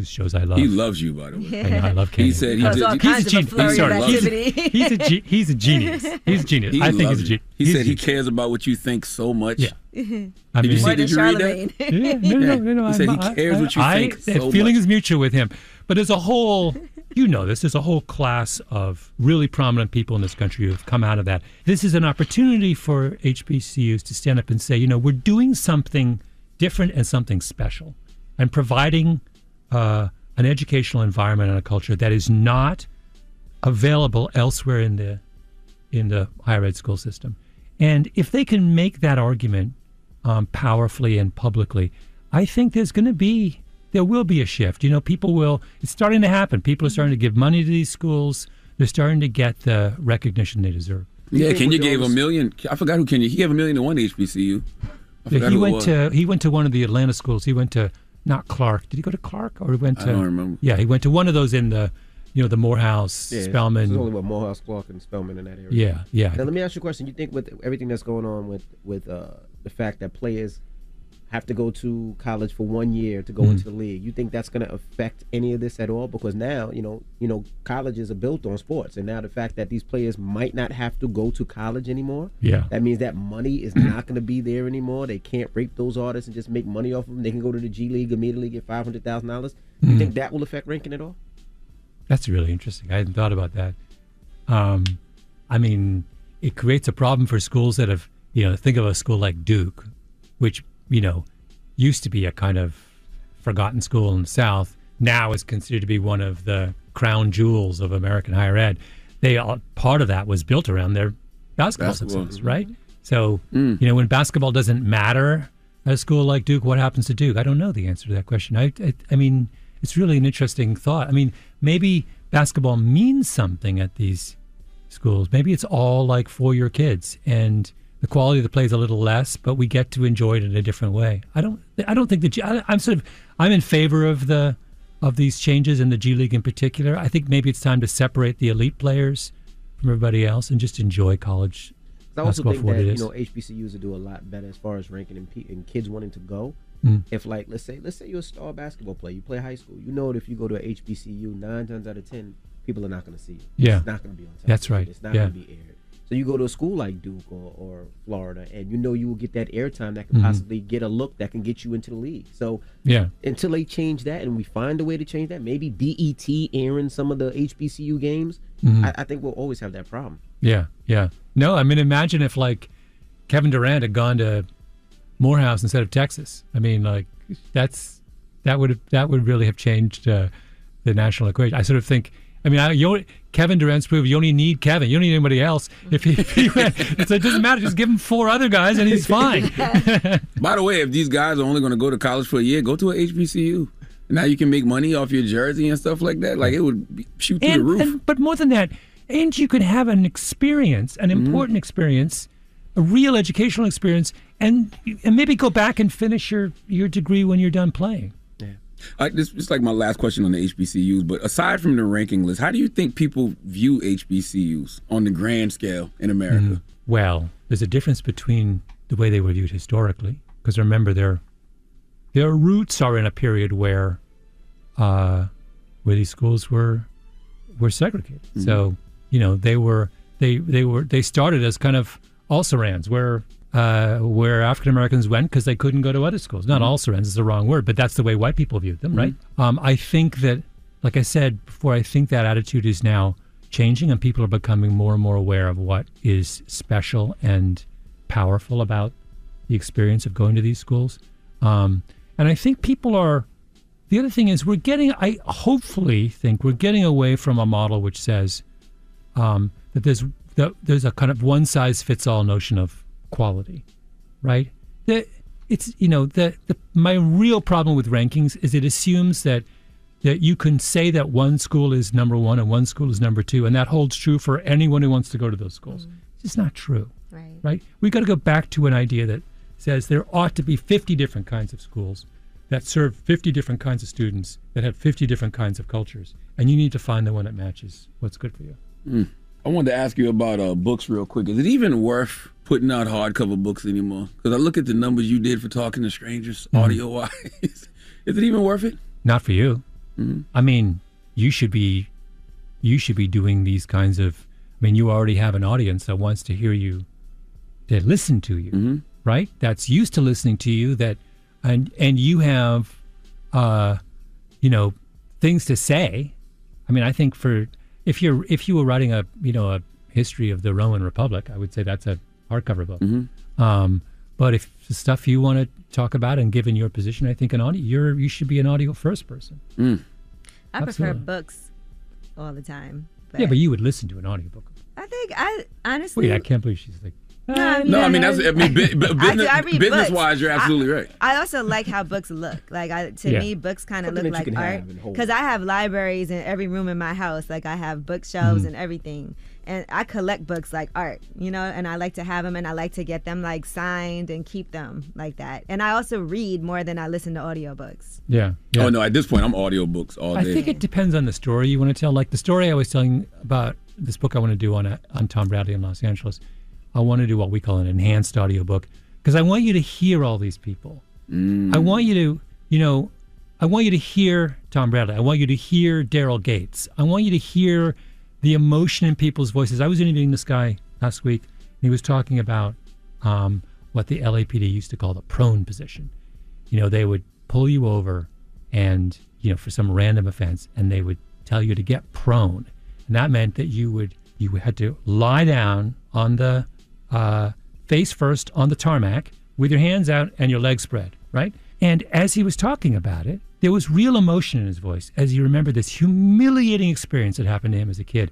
shows I love. He loves you, by the way. Yeah. I love Kenya. He said he's a genius. He's a genius. I think he's a genius. He said he cares about what you think so much. Yeah. Did you read that? Yeah, no. He said he cares what you think so much. That feeling is mutual with him. But as a whole, there's a whole class of really prominent people in this country who have come out of that. This is an opportunity for HBCUs to stand up and say, we're doing something different and something special, and providing an educational environment and a culture that is not available elsewhere in the higher ed school system. And if they can make that argument powerfully and publicly, I think there will be a shift. It's starting to happen. People are starting to give money to these schools. They're starting to get the recognition they deserve. Yeah, Kenya gave $1 million. I forgot who Kenya. He gave $1 million to one HBCU. He went to one of the Atlanta schools. He went to not Clark. Did he go to Clark or he went to? I don't remember. Yeah, he went to one of those in the the Morehouse, Spelman. There's only Morehouse, Clark, and Spelman in that area. Yeah. Now let me ask you a question. You think with everything that's going on with the fact that players have to go to college for 1 year to go into the league, you think that's going to affect any of this at all? Because now, colleges are built on sports, and now the fact that these players might not have to go to college anymore, that means that money is not going to be there anymore. They can't rape those artists and just make money off of them. They can go to the G League immediately, get $500,000. You think that will affect ranking at all? That's really interesting. I hadn't thought about that. It creates a problem for schools that have, think of a school like Duke, which used to be a kind of forgotten school in the South, now is considered to be one of the crown jewels of American higher ed. Part of that was built around their basketball success, right? So, when basketball doesn't matter at a school like Duke, what happens to Duke? I don't know the answer to that question. I mean, it's really an interesting thought. Maybe basketball means something at these schools. Maybe it's all like for your kids, and the quality of the play is a little less, but we get to enjoy it in a different way. I don't think I'm in favor of these changes in the G League in particular. I think maybe it's time to separate the elite players from everybody else and just enjoy college basketball for what it is. I also think that HBCUs will do a lot better as far as ranking and kids wanting to go. If let's say you're a star basketball player, you play high school, that if you go to a HBCU, 9 times out of 10, people are not going to see you. Yeah, it's not going to be on television. That's right. It's not going to be aired. So you go to a school like Duke or Florida, and you will get that airtime that can possibly get a look that can get you into the league. So until they change that, and we find a way to change that, maybe BET airing some of the HBCU games, I think we'll always have that problem. Yeah. No, imagine if Kevin Durant had gone to Morehouse instead of Texas. That would really have changed the national equation. I sort of think I mean, Kevin Durant's proved you only need Kevin. You don't need anybody else. If he it doesn't matter. Just give him 4 other guys and he's fine. By the way, if these guys are only going to go to college for a year, go to a HBCU. Now you can make money off your jersey and stuff like that. Like it would shoot through the roof. But more than that, and you could have an experience, an important experience, a real educational experience, and maybe go back and finish your degree when you're done playing. This is like my last question on the HBCUs, but aside from the ranking list, how do you think people view HBCUs on the grand scale in America? Well, there's a difference between the way they were viewed historically, because remember their roots are in a period where these schools were segregated. So they started as kind of also-rans where African Americans went because they couldn't go to other schools. Not also-rans is the wrong word, but that's the way white people viewed them, right? I think that, like I said before, I think that attitude is now changing, and people are becoming more and more aware of what is special and powerful about the experience of going to these schools. And I think people are. The other thing is I hopefully think we're getting away from a model which says that there's a kind of one-size-fits-all notion of quality, right? My real problem with rankings is it assumes that you can say that one school is number 1 and one school is number 2, and that holds true for anyone who wants to go to those schools. It's just not true, right? We've got to go back to an idea that says there ought to be 50 different kinds of schools that serve 50 different kinds of students that have 50 different kinds of cultures, and you need to find the one that matches what's good for you. I wanted to ask you about books real quick. Is it even worth putting out hardcover books anymore? Because I look at the numbers you did for Talking to Strangers, audio-wise. Is it even worth it? Not for you. I mean, you should be doing these kinds of. I mean, you already have an audience that wants to hear you, that listen to you, right? That's used to listening to you. And you have, things to say. I mean, I think if you were writing a history of the Roman Republic, I would say that's a hardcover book. But if the stuff you want to talk about and given your position, I think you should be an audio first person. I prefer books all the time. Yeah, but you would listen to an audiobook. I honestly. Wait, I can't believe she's like. Business-wise, you're absolutely right. I also like how books look. To me, books kind of look like art. Because I have libraries in every room in my house. Like I have bookshelves and everything. And I collect books like art, and I like to have them, and I like to get them like signed and keep them like that. And I also read more than I listen to audiobooks. Yeah. Oh, no, at this point, I'm audiobooks all day. I think it depends on the story you want to tell. Like the story I was telling about this book I want to do on Tom Bradley in Los Angeles. I want to do what we call an enhanced audiobook because I want you to hear all these people. I want you to, I want you to hear Tom Bradley. I want you to hear Daryl Gates. I want you to hear the emotion in people's voices. I was interviewing this guy last week, and he was talking about what the LAPD used to call the prone position. They would pull you over and, for some random offense, and they would tell you to get prone. And that meant that you had to lie down on the face first on the tarmac with your hands out and your legs spread, right? And as he was talking about it, there was real emotion in his voice as he remembered this humiliating experience that happened to him as a kid.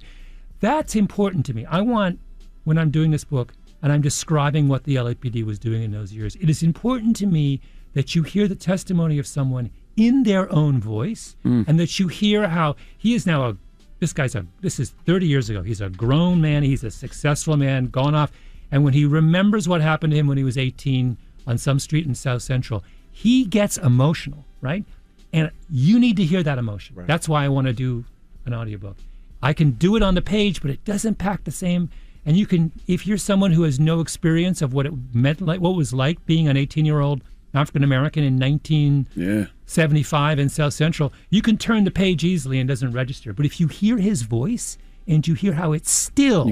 That's important to me. I want, when I'm doing this book and I'm describing what the LAPD was doing in those years, it is important to me that you hear the testimony of someone in their own voice and that you hear how he is now this is 30 years ago. He's a grown man. He's a successful man, gone off. And when he remembers what happened to him when he was 18 on some street in South Central, he gets emotional, right? And you need to hear that emotion. Right. That's why I want to do an audiobook. I can do it on the page, but it doesn't pack the same. And you can, if you're someone who has no experience of what it meant, like what it was like being an 18-year-old African American in 1975 in South Central, you can turn the page easily and it doesn't register. But if you hear his voice and you hear how it still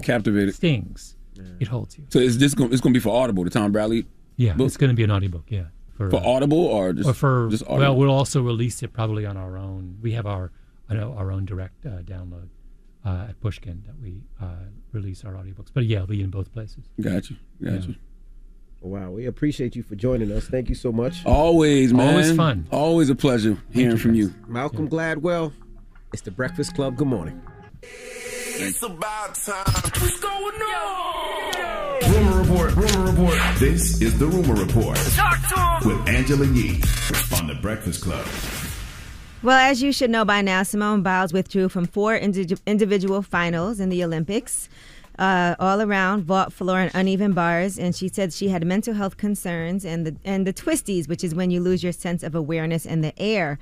stings, it holds you. So is this going to be for Audible, the Tom Bradley book? It's going to be an audiobook, yeah. For Audible or just Audible? Well, we'll also release it probably on our own. We have our own direct download at Pushkin that we release our audiobooks. But yeah, it'll be in both places. Gotcha. Wow, we appreciate you for joining us. Thank you so much. Always, man. Always fun. Always a pleasure hearing from you. Malcolm Gladwell, it's The Breakfast Club. Good morning. It's about time. What's going on? Rumor report. Rumor report. This is the Rumor Report. Talk to him. With Angela Yee on The Breakfast Club. Well, as you should know by now, Simone Biles withdrew from 4 individual finals in the Olympics. All around, vault floor and uneven bars, and she said she had mental health concerns and the twisties, which is when you lose your sense of awareness in the air.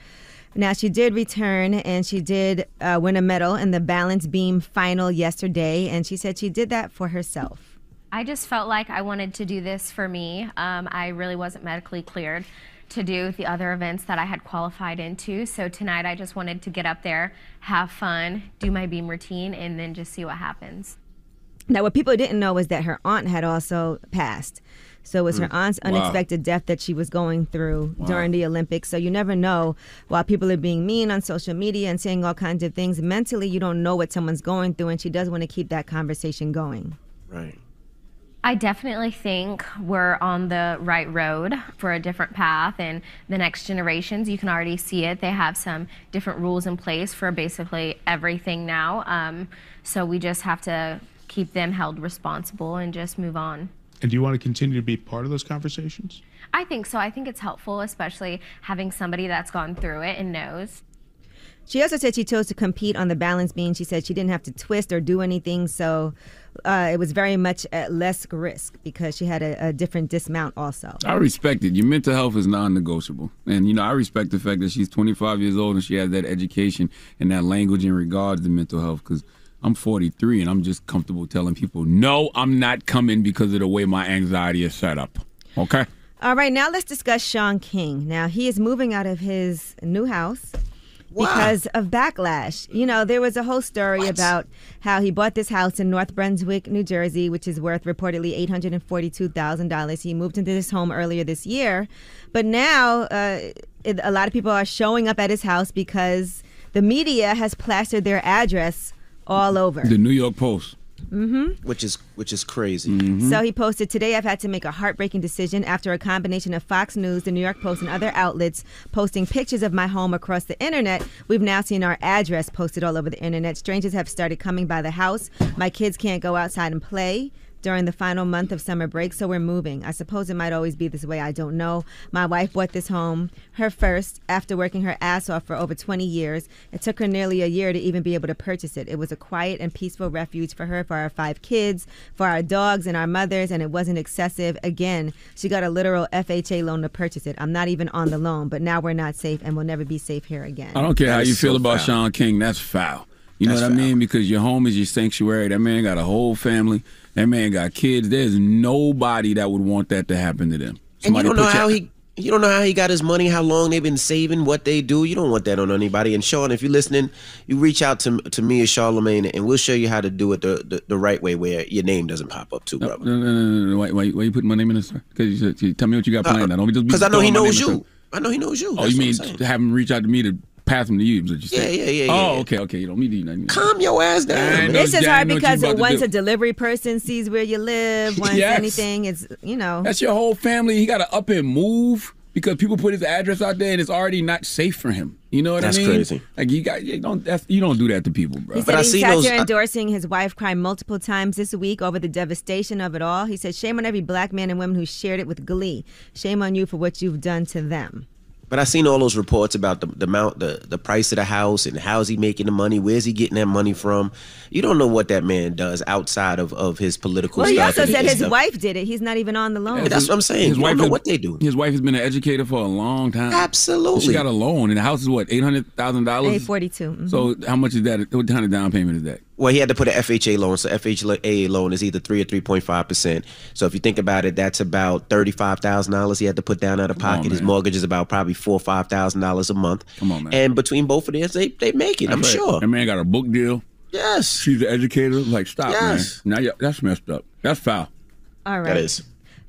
Now, she did return, and she did win a medal in the balance beam final yesterday, and she said she did that for herself. I just felt like I wanted to do this for me. I really wasn't medically cleared to do the other events that I had qualified into. So tonight I just wanted to get up there, have fun, do my beam routine, and then just see what happens. Now, what people didn't know was that her aunt had also passed. So it was her aunt's unexpected death that she was going through during the Olympics. So you never know, while people are being mean on social media and saying all kinds of things, mentally you don't know what someone's going through, and she does want to keep that conversation going. Right. I definitely think we're on the right road for a different path, and the next generations, you can already see it. They have some different rules in place for basically everything now. So we just have to keep them held responsible and just move on. And do you want to continue to be part of those conversations? I think so. I think it's helpful, especially having somebody that's gone through it and knows. She also said she chose to compete on the balance beam. She said she didn't have to twist or do anything, so it was very much at less risk because she had a different dismount also. I respect it. Your mental health is non-negotiable. And, you know, I respect the fact that she's 25 years old and she has that education and that language in regards to mental health, because I'm 43 and I'm just comfortable telling people, no, I'm not coming because of the way my anxiety is set up. Okay? All right, now let's discuss Shaun King. Now, he is moving out of his new house because of backlash. You know, there was a whole story about how he bought this house in North Brunswick, New Jersey, which is worth reportedly $842,000. He moved into this home earlier this year. But now a lot of people are showing up at his house because the media has plastered their address all over. The New York Post. Mm-hmm. Which is crazy. Mm-hmm. So he posted, "Today I've had to make a heartbreaking decision after a combination of Fox News, the New York Post, and other outlets posting pictures of my home across the internet. We've now seen our address posted all over the internet. Strangers have started coming by the house. My kids can't go outside and play during the final month of summer break, so we're moving. I suppose it might always be this way. I don't know. My wife bought this home, her first, after working her ass off for over 20 years. It took her nearly a year to even be able to purchase it. It was a quiet and peaceful refuge for her, for our 5 kids, for our dogs and our mothers, and it wasn't excessive. Again, she got a literal FHA loan to purchase it. I'm not even on the loan, but now we're not safe and we'll never be safe here again." I don't care how you feel about Shaun King. That's foul. You know what I mean? Because your home is your sanctuary. That man got a whole family. That man got kids. There's nobody that would want that to happen to them. And you don't know how he got his money, how long they've been saving, what they do. You don't want that on anybody. And Sean, if you're listening, you reach out to me or Charlamagne, and we'll show you how to do it the right way, where your name doesn't pop up too, brother. No. Why you putting my name in this? Because you tell me what you got planned. Because I know he knows you. I know he knows you. Oh, you mean to have him reach out to me to pass them to you? Yeah. Oh, okay. You don't need nothing. Calm your ass down. This is hard because once a delivery person sees where you live, once anything, it's, you know. That's your whole family. He got to up and move because people put his address out there and it's already not safe for him. You know what I mean? That's crazy. Like you don't do that to people, bro. He said he sat there endorsing his wife cry multiple times this week over the devastation of it all. He said, "Shame on every black man and woman who shared it with glee. Shame on you for what you've done to them." But I seen all those reports about the price of the house and how's he making the money, where's he getting that money from. You don't know what that man does outside of his political stuff. Well, he also said his wife did it. He's not even on the loan. Yeah, that's what I'm saying. You don't know what they do. His wife has been an educator for a long time. Absolutely. She got a loan, and the house is what, $800,000? $842. Mm-hmm. So how much is that? What kind of down payment is that? Well, he had to put an FHA loan. So FHA loan is either 3 or 3.5%. So if you think about it, that's about $35,000 he had to put down out of pocket. His mortgage is about probably $4,000 or $5,000 a month. Come on, man. And between both of theirs, they make it. I'm sure. That man got a book deal. Yes. She's an educator. Like, stop, man. Now that's messed up. That's foul. All right. That is.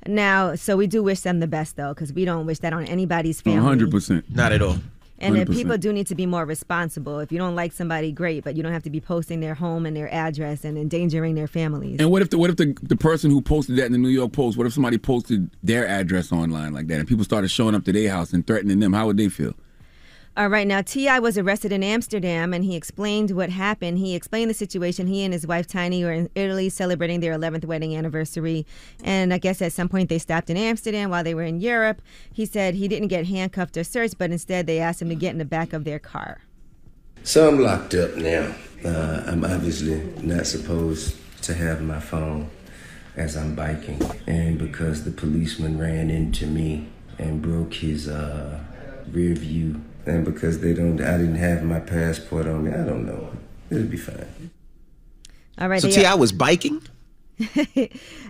Now, so we do wish them the best, though, because we don't wish that on anybody's family. 100%. Not at all. And then people do need to be more responsible. If you don't like somebody, great, but you don't have to be posting their home and their address and endangering their families. And what if the person who posted that in the New York Post, what if somebody posted their address online like that and people started showing up to their house and threatening them? How would they feel? All right, now T.I. was arrested in Amsterdam, and he explained what happened. He explained the situation. He and his wife Tiny were in Italy celebrating their 11th wedding anniversary, and I guess at some point they stopped in Amsterdam while they were in Europe. He said he didn't get handcuffed or searched, but instead they asked him to get in the back of their car. So I'm locked up now. I'm obviously not supposed to have my phone as I'm biking, and because the policeman ran into me and broke his rear view, and because I didn't have my passport on me, I don't know. It'll be fine. All right. So T.I. was biking?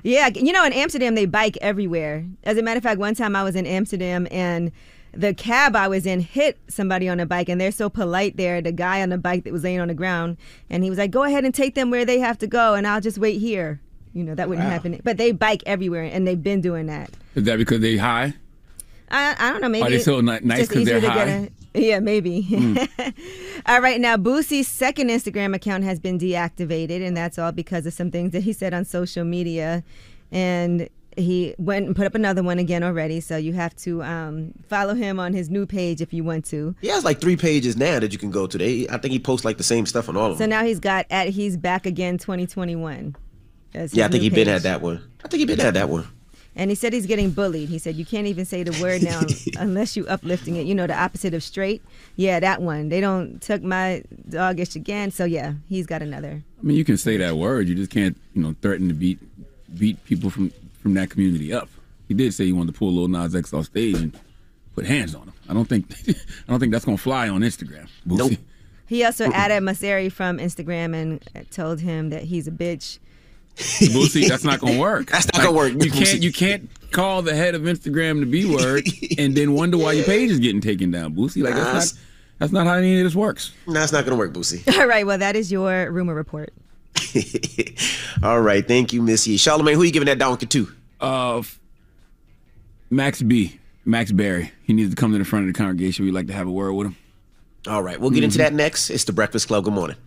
Yeah, in Amsterdam they bike everywhere. As a matter of fact, one time I was in Amsterdam and the cab I was in hit somebody on a bike, and they're so polite there, the guy on the bike that was laying on the ground, and he was like, go ahead and take them where they have to go, and I'll just wait here. That wouldn't happen. But they bike everywhere, and they've been doing that. Is that because they high? I don't know. Maybe are they so nice because they're high? Yeah, maybe. All right, now Boosie's second Instagram account has been deactivated, and that's all because of some things that he said on social media. And he went and put up another one again already, so you have to follow him on his new page if you want to. He has like 3 pages now that you can go to. I think he posts like the same stuff on all of them. So now he's got He's Back Again 2021. Yeah, I think he been at that one. And he said he's getting bullied. He said you can't even say the word now unless you uplifting it. The opposite of straight. Yeah, that one. They don't took my doggish again. So yeah, he's got another. I mean, you can say that word. You just can't, threaten to beat people from that community up. He did say he wanted to pull Lil Nas X off stage and put hands on him. I don't think that's gonna fly on Instagram. Nope. He also added Maseri from Instagram and told him that he's a bitch. Boosie, that's not gonna work. That's not gonna work. You can't call the head of Instagram the B word and then wonder why your page is getting taken down, Boosie. Like that's not how any of this works. No, that's not gonna work, Boosie. All right, well that is your rumor report. All right, thank you, Missy. Charlamagne, who you giving that donkey to? Max Berry. He needs to come to the front of the congregation. We'd like to have a word with him. All right, we'll get into that next. It's The Breakfast Club. Good morning.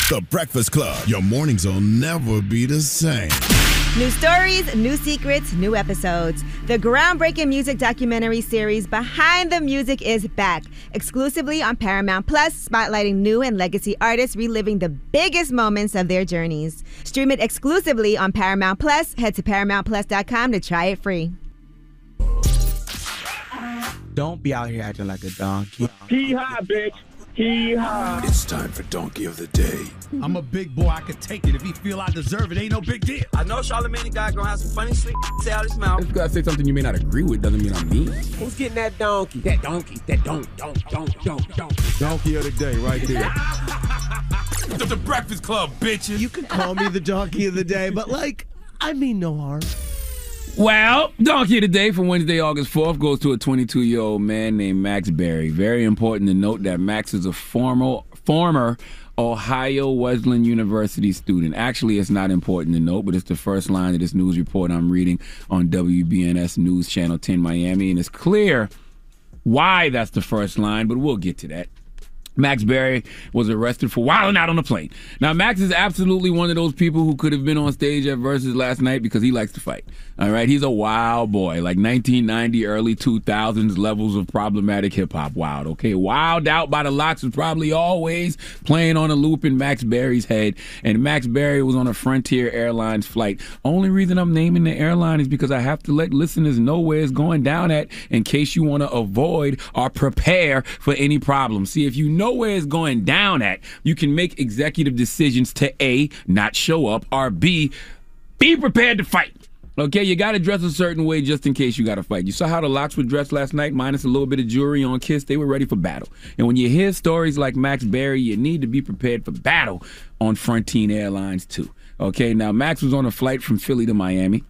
The Breakfast Club. Your mornings will never be the same. New stories, new secrets, new episodes. The groundbreaking music documentary series Behind the Music is back, exclusively on Paramount Plus, spotlighting new and legacy artists reliving the biggest moments of their journeys. Stream it exclusively on Paramount Plus. Head to ParamountPlus.com to try it free. Don't be out here acting like a donkey. Hee-haw, bitch. Hee-haw. It's time for Donkey of the Day. I'm a big boy. I can take it. If he feel I deserve it, ain't no big deal. I know Charlamagne guy gonna have some funny shit say out his mouth. Just because I say something you may not agree with doesn't mean I'm mean. Who's getting that donkey? That donkey. That don't. Donkey of the Day right there. The Breakfast Club, bitches. You can call me the Donkey of the Day, but I mean no harm. Well, Donkey of the Day for Wednesday, August 4th goes to a 22-year-old man named Max Berry. Very important to note that Max is a former Ohio Wesleyan University student. Actually, it's not important to note, but it's the first line of this news report I'm reading on WBNS News Channel 10 Miami, and it's clear why that's the first line, but we'll get to that. Max Berry was arrested for wilding out on the plane. Now, Max is absolutely one of those people who could have been on stage at Versus last night because he likes to fight. All right, he's a wild boy, like 1990, early 2000s levels of problematic hip-hop wild, okay? Wild Out by the Lox was probably always playing on a loop in Max Berry's head, and Max Berry was on a Frontier Airlines flight. Only reason I'm naming the airline is because I have to let listeners know where it's going down at in case you want to avoid or prepare for any problems. See, if you know where it's going down at, you can make executive decisions to A, not show up, or B, be prepared to fight. Okay, you got to dress a certain way just in case you got to fight. You saw how the Lox were dressed last night, minus a little bit of jewelry on Kiss. They were ready for battle. And when you hear stories like Max Berry, you need to be prepared for battle on Frontier Airlines too. Okay, now Max was on a flight from Philly to Miami.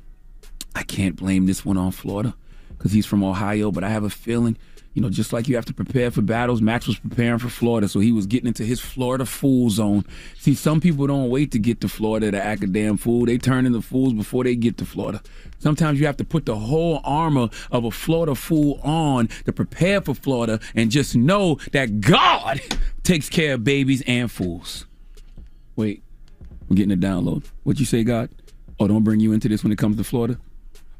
I can't blame this one on Florida because he's from Ohio, but I have a feeling, just like you have to prepare for battles, Max was preparing for Florida, so he was getting into his Florida fool zone. See, some people don't wait to get to Florida to act a damn fool. They turn into fools before they get to Florida. Sometimes you have to put the whole armor of a Florida fool on to prepare for Florida and just know that God takes care of babies and fools. Wait, I'm getting a download. What you say, God? Oh, don't bring you into this when it comes to Florida?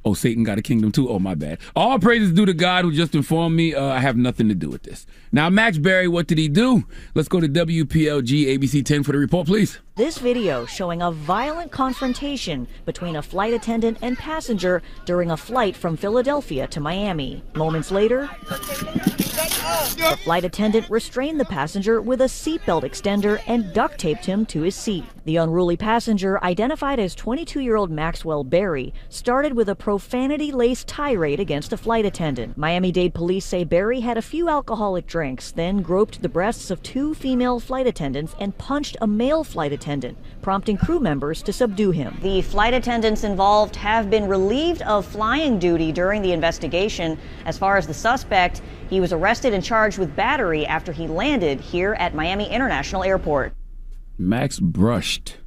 Oh, Satan got a kingdom too? Oh, my bad. All praises due to God who just informed me I have nothing to do with this. Now, Max Berry, what did he do? Let's go to WPLG ABC 10 for the report, please. This video showing a violent confrontation between a flight attendant and passenger during a flight from Philadelphia to Miami. Moments later, the flight attendant restrained the passenger with a seatbelt extender and duct taped him to his seat. The unruly passenger, identified as 22-year-old Maxwell Berry, started with a profanity-laced tirade against a flight attendant. Miami-Dade police say Berry had a few alcoholic drinks, then groped the breasts of 2 female flight attendants and punched a male flight attendant, prompting crew members to subdue him. The flight attendants involved have been relieved of flying duty during the investigation. As far as the suspect, he was arrested and charged with battery after he landed here at Miami International Airport. Max brushed.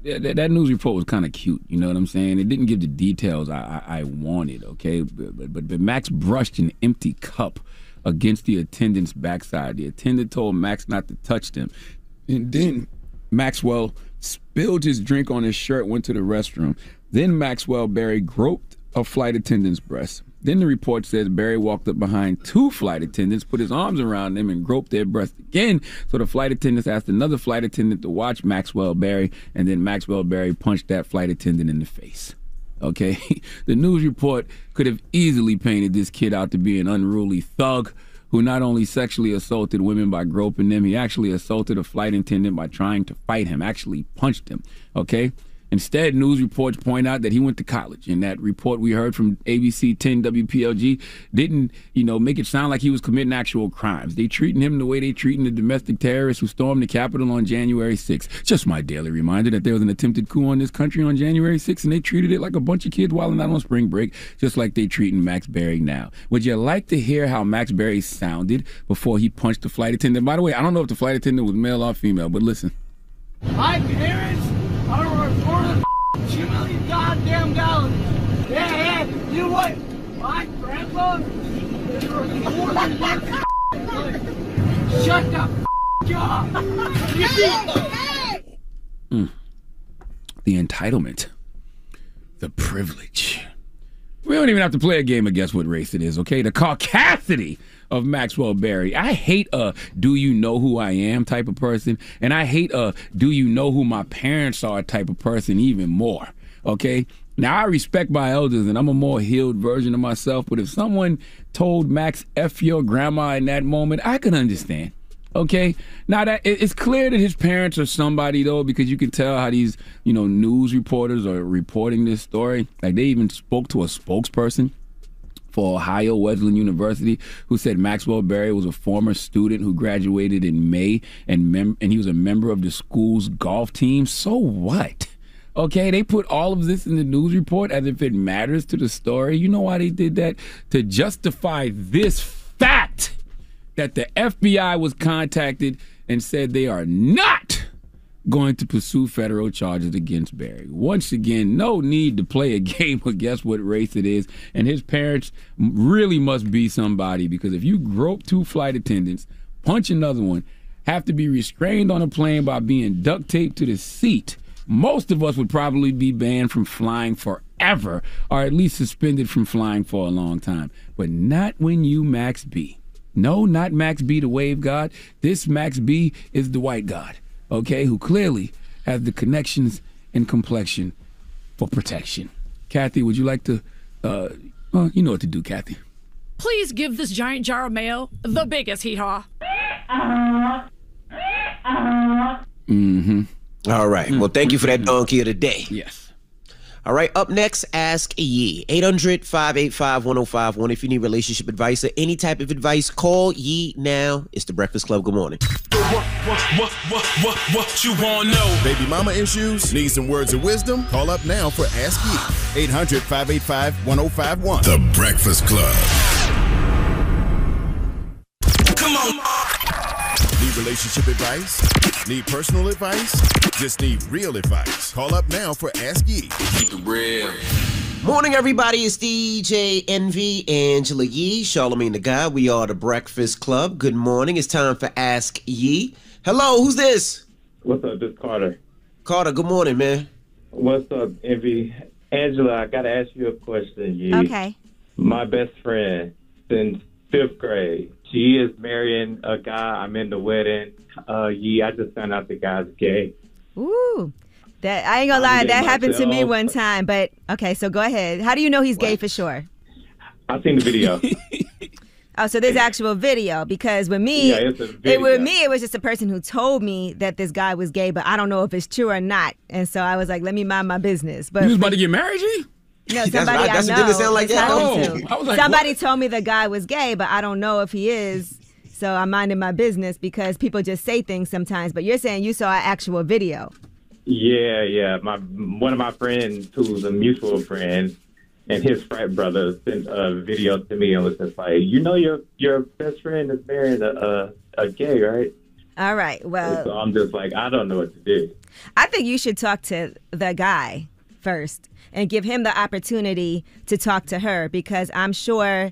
That news report was kind of cute, you know what I'm saying? It didn't give the details I wanted, okay? But Max brushed an empty cup against the attendant's backside. The attendant told Max not to touch them. And then Maxwell spilled his drink on his shirt, went to the restroom. Then Maxwell Berry groped a flight attendant's breast. Then the report says Berry walked up behind 2 flight attendants, put his arms around them, and groped their breast again. So the flight attendants asked another flight attendant to watch Maxwell Berry, and then Maxwell Berry punched that flight attendant in the face. Okay? The news report could have easily painted this kid out to be an unruly thug who not only sexually assaulted women by groping them, he actually assaulted a flight attendant by trying to fight him, actually punched him. Okay? Instead, news reports point out that he went to college, and that report we heard from ABC 10 WPLG didn't, make it sound like he was committing actual crimes. They treating him the way they treating the domestic terrorists who stormed the Capitol on January 6th. Just my daily reminder that there was an attempted coup on this country on January 6th, and they treated it like a bunch of kids wilding out on spring break, just like they treating Max Berry now. Would you like to hear how Max Berry sounded before he punched the flight attendant? By the way, I don't know if the flight attendant was male or female, but listen. My parents are worth $2 million goddamn dollars. Yeah, you know what? My grandpa is worth more than $1. Shut the up. The entitlement. The privilege. We don't even have to play a game of guess what race it is, okay? The caucasity of Maxwell Berry. I hate a do you know who I am type of person, and I hate a do you know who my parents are type of person even more, okay? Now, I respect my elders, and I'm a more healed version of myself, but if someone told Max F your grandma in that moment, I could understand, okay? Now, that it's clear that his parents are somebody, though, because you can tell how these, news reporters are reporting this story. Like, they even spoke to a spokesperson for Ohio Wesleyan University, who said Maxwell Berry was a former student who graduated in May, and he was a member of the school's golf team. So what? Okay, they put all of this in the news report as if it matters to the story. You know why they did that? To justify this fact that the FBI was contacted and said they are not going to pursue federal charges against Berry. Once again, no need to play a game of guess what race it is. And his parents really must be somebody, because if you grope 2 flight attendants, punch another one, have to be restrained on a plane by being duct taped to the seat, most of us would probably be banned from flying forever, or at least suspended from flying for a long time. But not when you Max B. No, not Max B, the wave god. This Max B is the white god, okay, who clearly has the connections and complexion for protection. Kathy, would you like to, you know what to do, Kathy. Please give this giant jar of mayo the biggest hee-haw. Mm-hmm. All right. Well, thank you for that donkey of the day. Yes. All right, up next, Ask Yee. 800-585-1051. If you need relationship advice or any type of advice, call Yee now. It's The Breakfast Club. Good morning. What you want to know? Baby mama issues? Need some words of wisdom? Call up now for Ask Yee. 800-585-1051. The Breakfast Club. Come on. Need relationship advice? Need personal advice? Just need real advice. Call up now for Ask Yee. Keep it real. Morning, everybody. It's DJ Envy, Angela Yee, Charlamagne the Guy. We are The Breakfast Club. Good morning. It's time for Ask Yee. Hello, who's this? What's up? This is Carter. Carter, good morning, man. What's up, Envy? Angela, I gotta ask you a question. Yee. Okay. My best friend since 5th grade. She is marrying a guy. I'm in the wedding. Yee, I just found out the guy's gay. Ooh. That I ain't gonna lie, that happened to me one time. But okay, so go ahead. How do you know he's gay for sure? I've seen the video. Oh, so there's actual video, because with me, it was just a person who told me that this guy was gay, but I don't know if it's true or not. And so I was like, let me mind my business. But you was about to get married, G? No, somebody I know. Didn't sound like that. I was like, somebody told me the guy was gay, but I don't know if he is. So I'm minding my business because people just say things sometimes. But you're saying you saw an actual video. Yeah. One of my friends, who's a mutual friend, and his frat brother sent a video to me and was just like, your best friend is marrying a gay, right? All right. Well, and so I'm just like, I don't know what to do. I think you should talk to the guy first and give him the opportunity to talk to her, because I'm sure,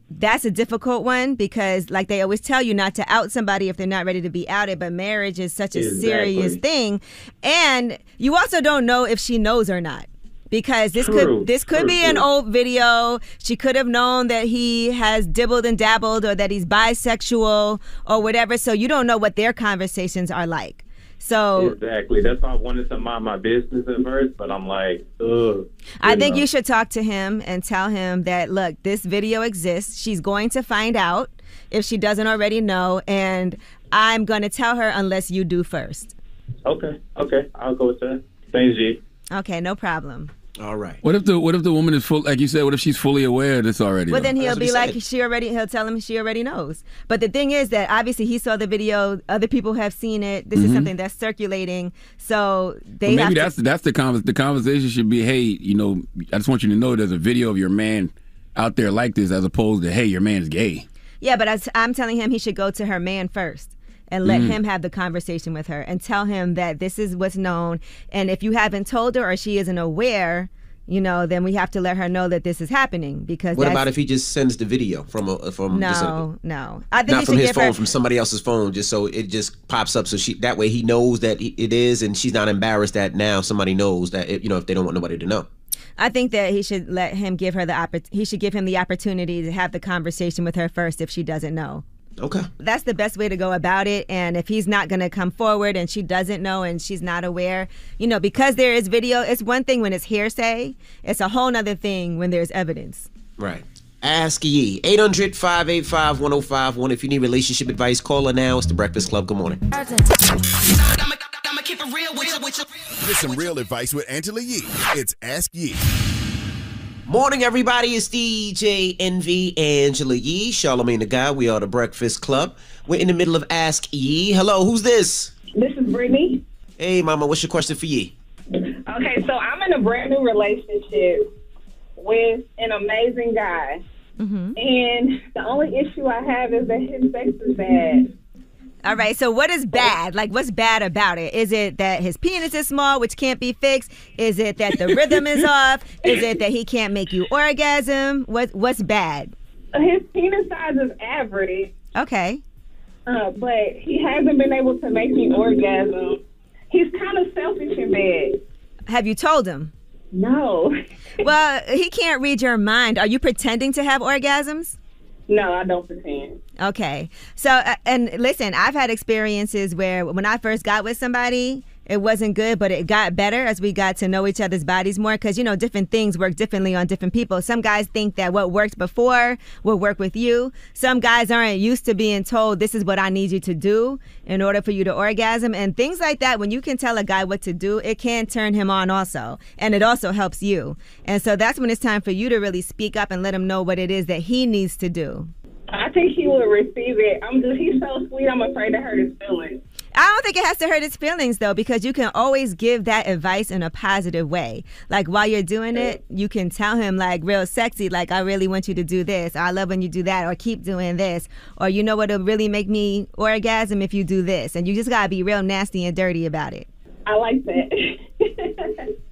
that's a difficult one, because like they always tell you not to out somebody if they're not ready to be outed, but marriage is such a serious thing. And you also don't know if she knows or not. Because this could be an old video. She could have known that he has dibbled and dabbled, or that he's bisexual or whatever. So you don't know what their conversations are like. So exactly. That's why I wanted to mind my business at first, but I'm like, ugh. I think you should talk to him and tell him that, look, this video exists. She's going to find out if she doesn't already know, and I'm going to tell her unless you do first. Okay. I'll go with that. Thanks, G. Okay, no problem. All right. What if the woman is full, like you said? What if she's fully aware of this already? Well, then he'll be like, he'll tell him she already knows. But the thing is that obviously he saw the video. Other people have seen it. This is something that's circulating. So they maybe that's the conversation should be, hey, I just want you to know there's a video of your man out there like this, as opposed to, hey, your man's gay. Yeah, but I'm telling him he should go to her man first and let him have the conversation with her and tell him that this is what's known. And if you haven't told her, or she isn't aware, then we have to let her know that this is happening. Because what about if he just sends the video from no. I think not from his phone, from somebody else's phone, just so it just pops up, so that way he knows that it is, and she's not embarrassed that now somebody knows that if they don't want nobody to know. I think that he should let him give him the opportunity to have the conversation with her first if she doesn't know. Okay. That's the best way to go about it. And if he's not going to come forward and she doesn't know and she's not aware, because there is video, it's one thing when it's hearsay. It's a whole nother thing when there's evidence. Right. Ask Yee. 800-585-1051. If you need relationship advice, call her now. It's The Breakfast Club. Good morning. Listen, real advice with Angela Yee. It's Ask Yee. Morning, everybody. It's DJ NV, Angela Yee, Charlamagne the Guy. We are The Breakfast Club. We're in the middle of Ask Yee. Hello, who's this? This is Brittany. Hey, mama, what's your question for Yee? Okay, so I'm in a brand new relationship with an amazing guy. And the only issue I have is that his sex is bad. All right, so what is bad? Like, what's bad about it? Is it that his penis is small, which can't be fixed? Is it that the rhythm is off? Is it that he can't make you orgasm? What's bad? His penis size is average. Okay. But he hasn't been able to make me orgasm. He's kind of selfish in bed. Have you told him? No. Well, he can't read your mind. Are you pretending to have orgasms? No, I don't pretend. Okay. So, and listen, I've had experiences where when I first got with somebody, it wasn't good, but it got better as we got to know each other's bodies more, because, different things work differently on different people. Some guys think that what worked before will work with you. Some guys aren't used to being told, this is what I need you to do in order for you to orgasm. And things like that, when you can tell a guy what to do, it can turn him on also. And it also helps you. And so that's when it's time for you to really speak up and let him know what it is that he needs to do. I think he will receive it. He's so sweet, I'm afraid to hurt his feelings. I don't think it has to hurt his feelings, though, because you can always give that advice in a positive way. Like, while you're doing it, you can tell him, like, real sexy, like, I really want you to do this. Or, I love when you do that. Or keep doing this. Or, you know what will really make me orgasm if you do this. And you just got to be real nasty and dirty about it. I like that.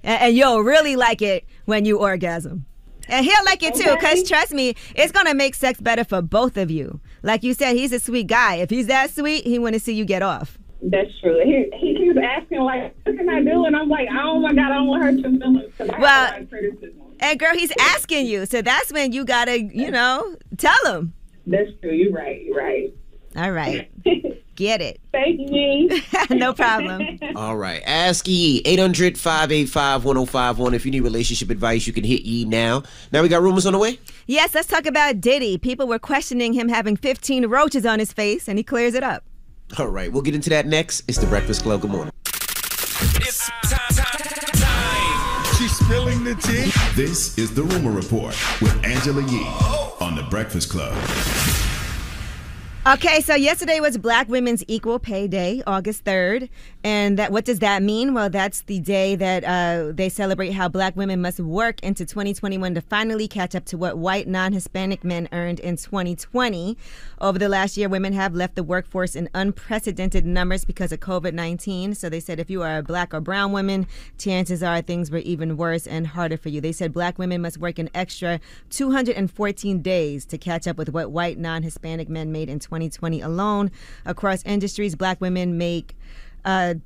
and you'll really like it when you orgasm. And he'll like it too, because trust me, it's going to make sex better for both of you. Like you said, he's a sweet guy. If he's that sweet, he want to see you get off. That's true. He keeps asking, like, what can I do? And I'm like, oh, my God, I don't want to hurt your feelings. Well, I have a lot of criticism. And, girl, he's asking you. So that's when you got to, tell him. That's true. You're right. You're right. All right. Get it. Thank you. No problem. All right. Ask Yee. 800-585-1051. If you need relationship advice, you can hit Yee now. Now we got rumors on the way? Yes, let's talk about Diddy. People were questioning him having 15 roaches on his face, and he clears it up. All right. We'll get into that next. It's The Breakfast Club. Good morning. It's time. She's spilling the tea. This is The Rumor Report with Angela Yee on The Breakfast Club. Okay, so yesterday was Black Women's Equal Pay Day, August 3rd. And what does that mean? Well, that's the day that they celebrate how Black women must work into 2021 to finally catch up to what white non-Hispanic men earned in 2020. Over the last year, women have left the workforce in unprecedented numbers because of COVID-19. So they said if you are a Black or brown woman, chances are things were even worse and harder for you. They said Black women must work an extra 214 days to catch up with what white non-Hispanic men made in 2020 alone. Across industries, Black women make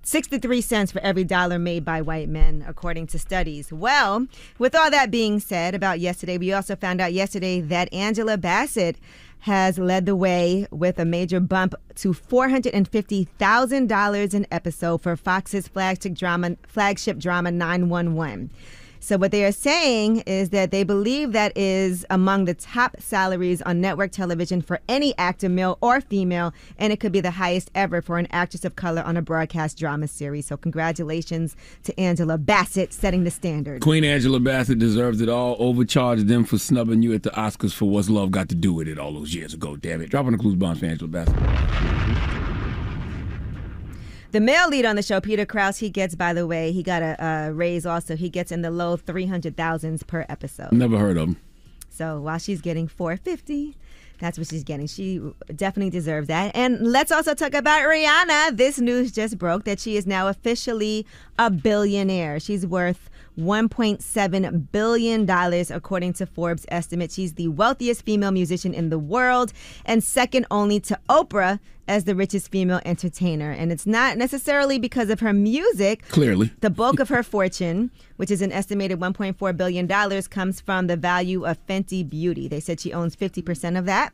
63 cents for every dollar made by white men, according to studies. Well, with all that being said about yesterday, we also found out yesterday that Angela Bassett has led the way with a major bump to $450,000 an episode for Fox's flagship drama 911. So what they are saying is that they believe that is among the top salaries on network television for any actor, male or female, and it could be the highest ever for an actress of color on a broadcast drama series. So congratulations to Angela Bassett setting the standard. Queen Angela Bassett deserves it all. Overcharged them for snubbing you at the Oscars for What's Love Got to Do With It all those years ago, damn it. Dropping the clues bombs for Angela Bassett. The male lead on the show, Peter Krause, he gets, by the way, he got a raise also. He gets in the low 300,000s per episode. Never heard of him. So while she's getting $450, that's what she's getting. She definitely deserves that. And let's also talk about Rihanna. This news just broke that she is now officially a billionaire. She's worth $1.7 billion, according to Forbes' estimate. She's the wealthiest female musician in the world and second only to Oprah as the richest female entertainer. And it's not necessarily because of her music. Clearly. The bulk of her fortune, which is an estimated $1.4 billion, comes from the value of Fenty Beauty. They said she owns 50% of that.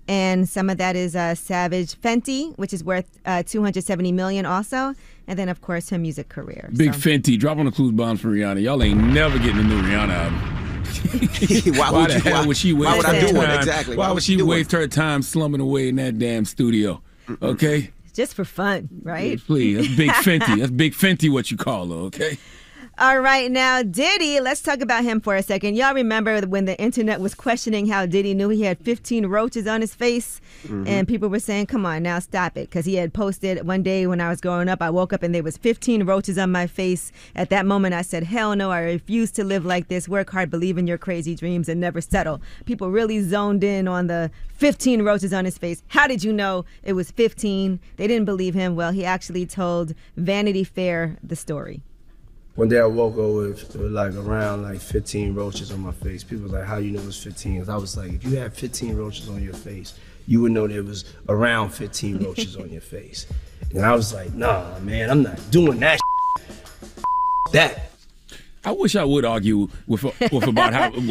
And some of that is Savage Fenty, which is worth $270 million also. And then, of course, her music career. Big Fenty. Drop on the clues bombs for Rihanna. Y'all ain't never getting a new Rihanna album. Why the hell would she waste her time? Exactly. Why would she waste her time slumming away in that damn studio? Okay? Just for fun, right? Please. That's Big Fenty. That's Big Fenty what you call her, okay? All right, now Diddy, let's talk about him for a second. Y'all remember when the internet was questioning how Diddy knew he had 15 roaches on his face? Mm-hmm. And people were saying, come on, now stop it. Because he had posted one day when I was growing up, I woke up and there was 15 roaches on my face. At that moment, I said, hell no, I refuse to live like this. Work hard, believe in your crazy dreams, and never settle. People really zoned in on the 15 roaches on his face. How did you know it was 15? They didn't believe him. Well, he actually told Vanity Fair the story. One day I woke up with like around like 15 roaches on my face. People were like, how you know it was 15? I was like, if you had 15 roaches on your face, you would know there was around 15 roaches on your face. And I was like, nah, man, I'm not doing that that. I wish I would argue with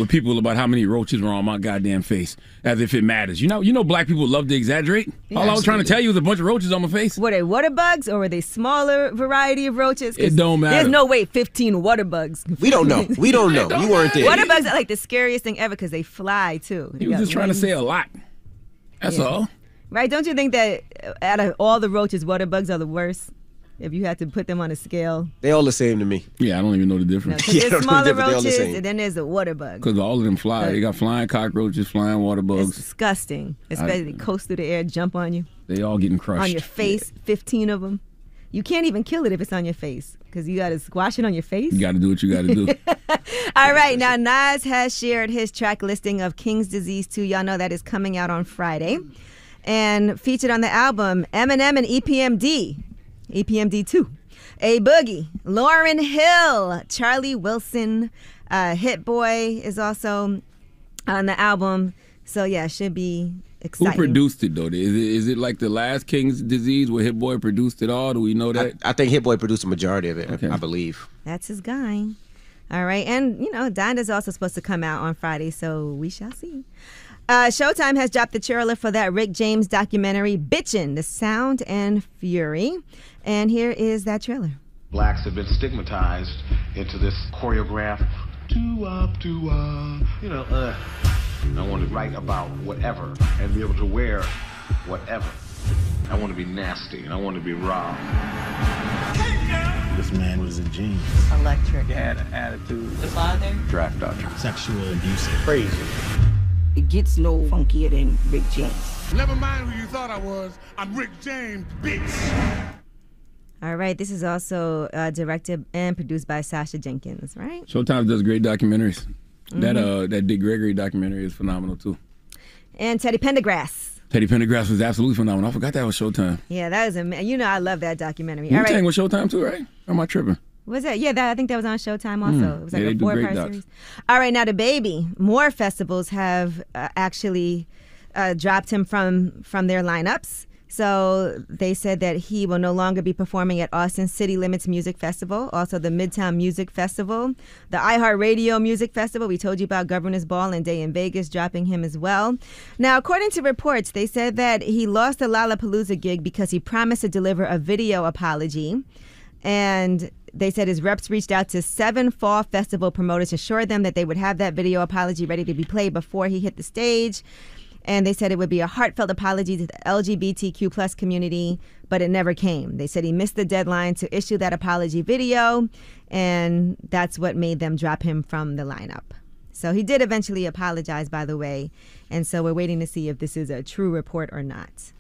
people about how many roaches are on my goddamn face, as if it matters. You know, black people love to exaggerate. Yeah, all I was trying to tell you was a bunch of roaches on my face. Were they water bugs or were they smaller variety of roaches? It don't matter. There's no way 15 water bugs. We don't know. We don't know. You weren't there. Water bugs are like the scariest thing ever because they fly too. He was just trying to say a lot. That's all. Right? Don't you think that out of all the roaches, water bugs are the worst? If you had to put them on a scale. They all the same to me. Yeah, I don't even know the difference. No, there's smaller roaches, and then there's a water bug. Because all of them fly. They got flying cockroaches, flying water bugs. It's disgusting. Especially they coast through the air, jump on you. They all getting crushed. On your face, 15 of them. You can't even kill it if it's on your face, because you got to squash it on your face. You got to do what you got to do. All right, now Nas has shared his track listing of King's Disease 2. Y'all know that is coming out on Friday. And featured on the album, Eminem and EPMD 2. A Boogie, Lauryn Hill, Charlie Wilson, Hit Boy is also on the album. So yeah, should be exciting. Who produced it, though? Is it like the last King's Disease where Hit Boy produced it all? Do we know that? I think Hit Boy produced the majority of it, Okay. I believe. That's his guy. All right. And, Dinah's also supposed to come out on Friday, so we shall see. Showtime has dropped the trailer for that Rick James documentary, Bitchin', The Sound and Fury. And here is that trailer. Blacks have been stigmatized into this choreographed I want to write about whatever and be able to wear whatever. I want to be nasty and I want to be raw. This man was a genius. Electric. He had an attitude. The father. Draft dodger. Sexual abusive. Crazy. It gets no funkier than Rick James. Never mind who you thought I was. I'm Rick James, bitch. All right. This is also directed and produced by Sasha Jenkins, right? Showtime does great documentaries. That Dick Gregory documentary is phenomenal, too. And Teddy Pendergrass. Teddy Pendergrass was absolutely phenomenal. I forgot that was Showtime. Yeah, that was I love that documentary. Wu-Tang All right. was Showtime, too, right? Or am I tripping? Was that? Yeah, I think that was on Showtime also. It was like they a do great 4-part docs. series. All right, now the baby. More festivals have actually dropped him from their lineups. So they said that he will no longer be performing at Austin City Limits Music Festival, also the Midtown Music Festival, the iHeartRadio Music Festival. We told you about Governor's Ball and Day in Vegas dropping him as well. Now, according to reports, they said that he lost the Lollapalooza gig because he promised to deliver a video apology. And they said his reps reached out to 7 fall festival promoters, assured them that they would have that video apology ready to be played before he hit the stage. And they said it would be a heartfelt apology to the LGBTQ plus community, but it never came. They said he missed the deadline to issue that apology video, and that's what made them drop him from the lineup. So he did eventually apologize, by the way, and so we're waiting to see if this is a true report or not.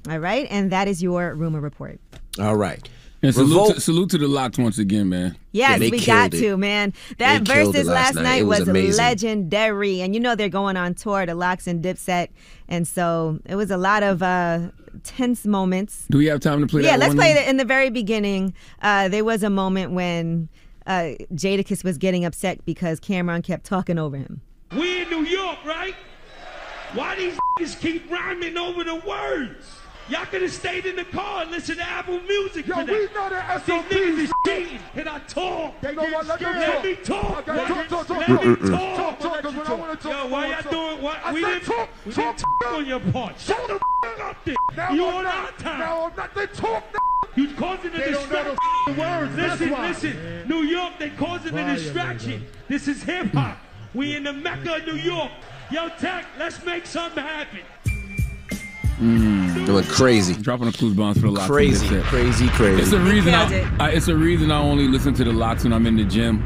All right, and that is your rumor report. All right. And salute to the Locks once again, man. Yes, we got to, man. That They killed versus it last last night. It night was was amazing. legendary. And they're going on tour, the Locks and Dipset. And so it was a lot of tense moments. Do we have time to play that Yeah, let's one? play it. In the very beginning, there was a moment when Jadakiss was getting upset because Cameron kept talking over him. We in New York, right? Why these niggas keep rhyming over the words? Y'all could have stayed in the car and listened to Apple Music for that. we know that These SOB niggas is is cheating. Can I talk? They know what? Let them Let talk. me talk. Okay, talk. Let me Talk, talk. because when I want to talk, Yo, why y'all doing what? I We said didn't talk, we talk, didn't talk on your part. Shut the up there. Now You I'm on not. our time. Now I'm not. They talk now. You causing a They don't know distraction. the words. That's why. Listen. New York, they causing a distraction. This is hip hop. We in the Mecca of New York. Yo, Tech, let's make something happen. Doing crazy. Dropping a clues bombs for the Locks. Crazy. It's a reason it's a reason I only listen to the Locks when I'm in the gym,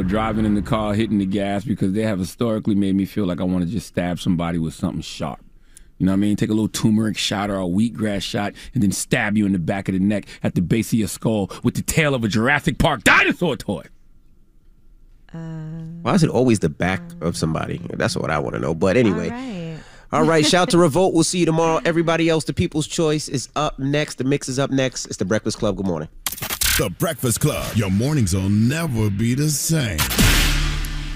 driving in the car, hitting the gas, because they have historically made me feel like I want to just stab somebody with something sharp. You know what I mean? Take a little turmeric shot or a wheatgrass shot and then stab you in the back of the neck at the base of your skull with the tail of a Jurassic Park dinosaur toy. Why is it always the back of somebody? That's what I want to know. But anyway. All right. Shout to Revolt. We'll see you tomorrow. Everybody else, the People's Choice is up next. The Mix is up next. It's the Breakfast Club. Good morning. The Breakfast Club. Your mornings will never be the same.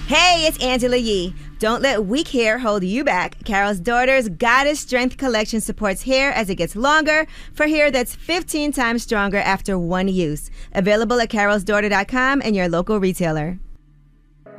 Hey, it's Angela Yee. Don't let weak hair hold you back. Carol's Daughter's Goddess Strength Collection supports hair as it gets longer for hair that's 15 times stronger after one use. Available at carolsdaughter.com and your local retailer.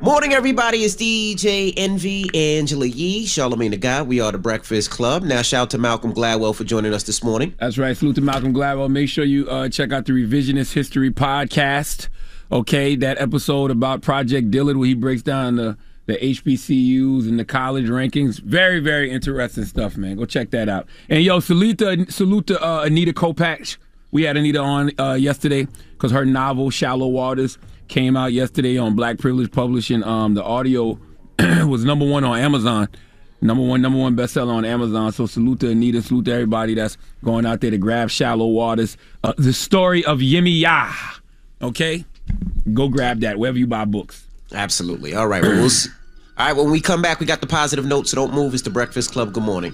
Morning, everybody. It's DJ Envy, Angela Yee, Charlamagne the Guy. We are the Breakfast Club. Now, shout out to Malcolm Gladwell for joining us this morning. That's right. Salute to Malcolm Gladwell. Make sure you check out the Revisionist History podcast. Okay, that episode about Project Dillard where he breaks down the HBCUs and the college rankings. Very, very interesting stuff, man. Go check that out. And yo, salute to Anita Kopach. We had Anita on yesterday because her novel Shallow Waters came out yesterday on Black Privilege Publishing. The audio was number one on Amazon. Number one bestseller on Amazon. So salute to Anita, salute to everybody that's going out there to grab Shallow Waters. The story of Yemi Ya. Okay? Go grab that wherever you buy books. Absolutely. All right. Well, we'll see. All right. When we come back, we got the positive notes, so don't move. It's the Breakfast Club. Good morning.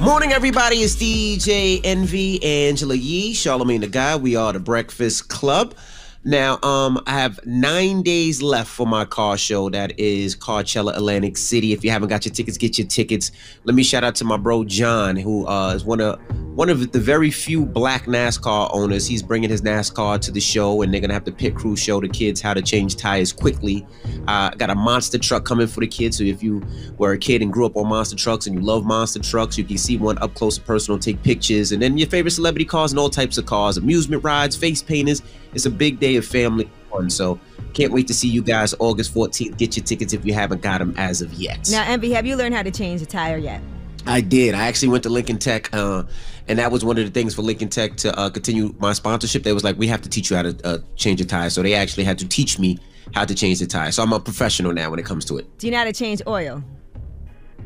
Morning, everybody. It's DJ Envy, Angela Yee, Charlamagne the Guy. We are the Breakfast Club. Now, I have 9 days left for my car show. That is Coachella, Atlantic City. If you haven't got your tickets, get your tickets. Let me shout out to my bro John, who is one of the very few black NASCAR owners. He's bringing his NASCAR to the show, and they're gonna have the pit crew show the kids how to change tires quickly. I got a monster truck coming for the kids. So if you were a kid and grew up on monster trucks and you love monster trucks, you can see one up close and personal, take pictures, and then your favorite celebrity cars and all types of cars, amusement rides, face painters. It's a big day of family fun, so can't wait to see you guys August 14th. Get your tickets if you haven't got them as of yet. Now, Envy, have you learned how to change a tire yet? I did. I actually went to Lincoln Tech, and that was one of the things for Lincoln Tech to continue my sponsorship. They was like, we have to teach you how to change a tire, so they actually had to teach me how to change the tire. So I'm a professional now when it comes to it. Do you know how to change oil?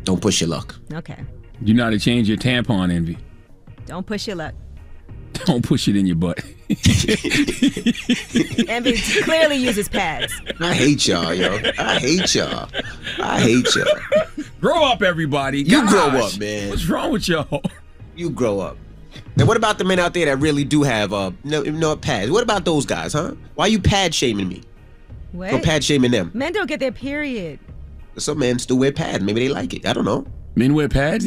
Don't push your luck. Okay. Do you know how to change your tampon, Envy? Don't push your luck. Don't push it in your butt. Envy clearly uses pads. I hate y'all, yo. I hate y'all. I hate y'all. Grow up, everybody. You Gosh, grow up, man. What's wrong with y'all? You grow up. And what about the men out there that really do have no pads? What about those guys, huh? Why you pad shaming me? What? For pad shaming them. Men don't get their period. Some men still wear pads. Maybe they like it. I don't know. Men wear pads?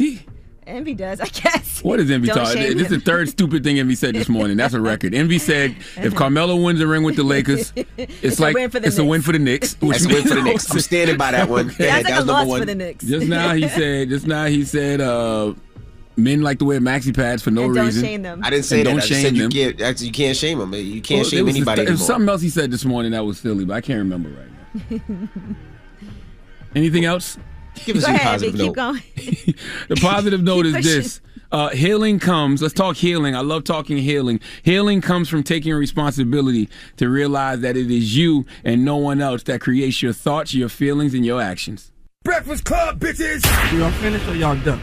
Envy does, I guess. What is Envy Don't talking? shame This is the third stupid thing Envy said this morning. That's a record. Envy said if Carmelo wins the ring with the Lakers, it's like it's a win for the Knicks. That's a win for the Knicks. I'm standing by that one. That's like a loss for the Knicks. Just now he said men like to wear maxi pads for no reason. Don't shame them. I didn't say that. Don't I just shame said them. you can't shame them. You can't shame anybody There's anymore. something else he said this morning that was silly, but I can't remember right now. Anything else? Give us a positive note. Keep going. The positive note is this. Healing comes, let's talk healing. I love talking healing. Healing comes from taking responsibility to realize that it is you and no one else that creates your thoughts, your feelings, and your actions. Breakfast Club, bitches! Y'all finished or y'all done?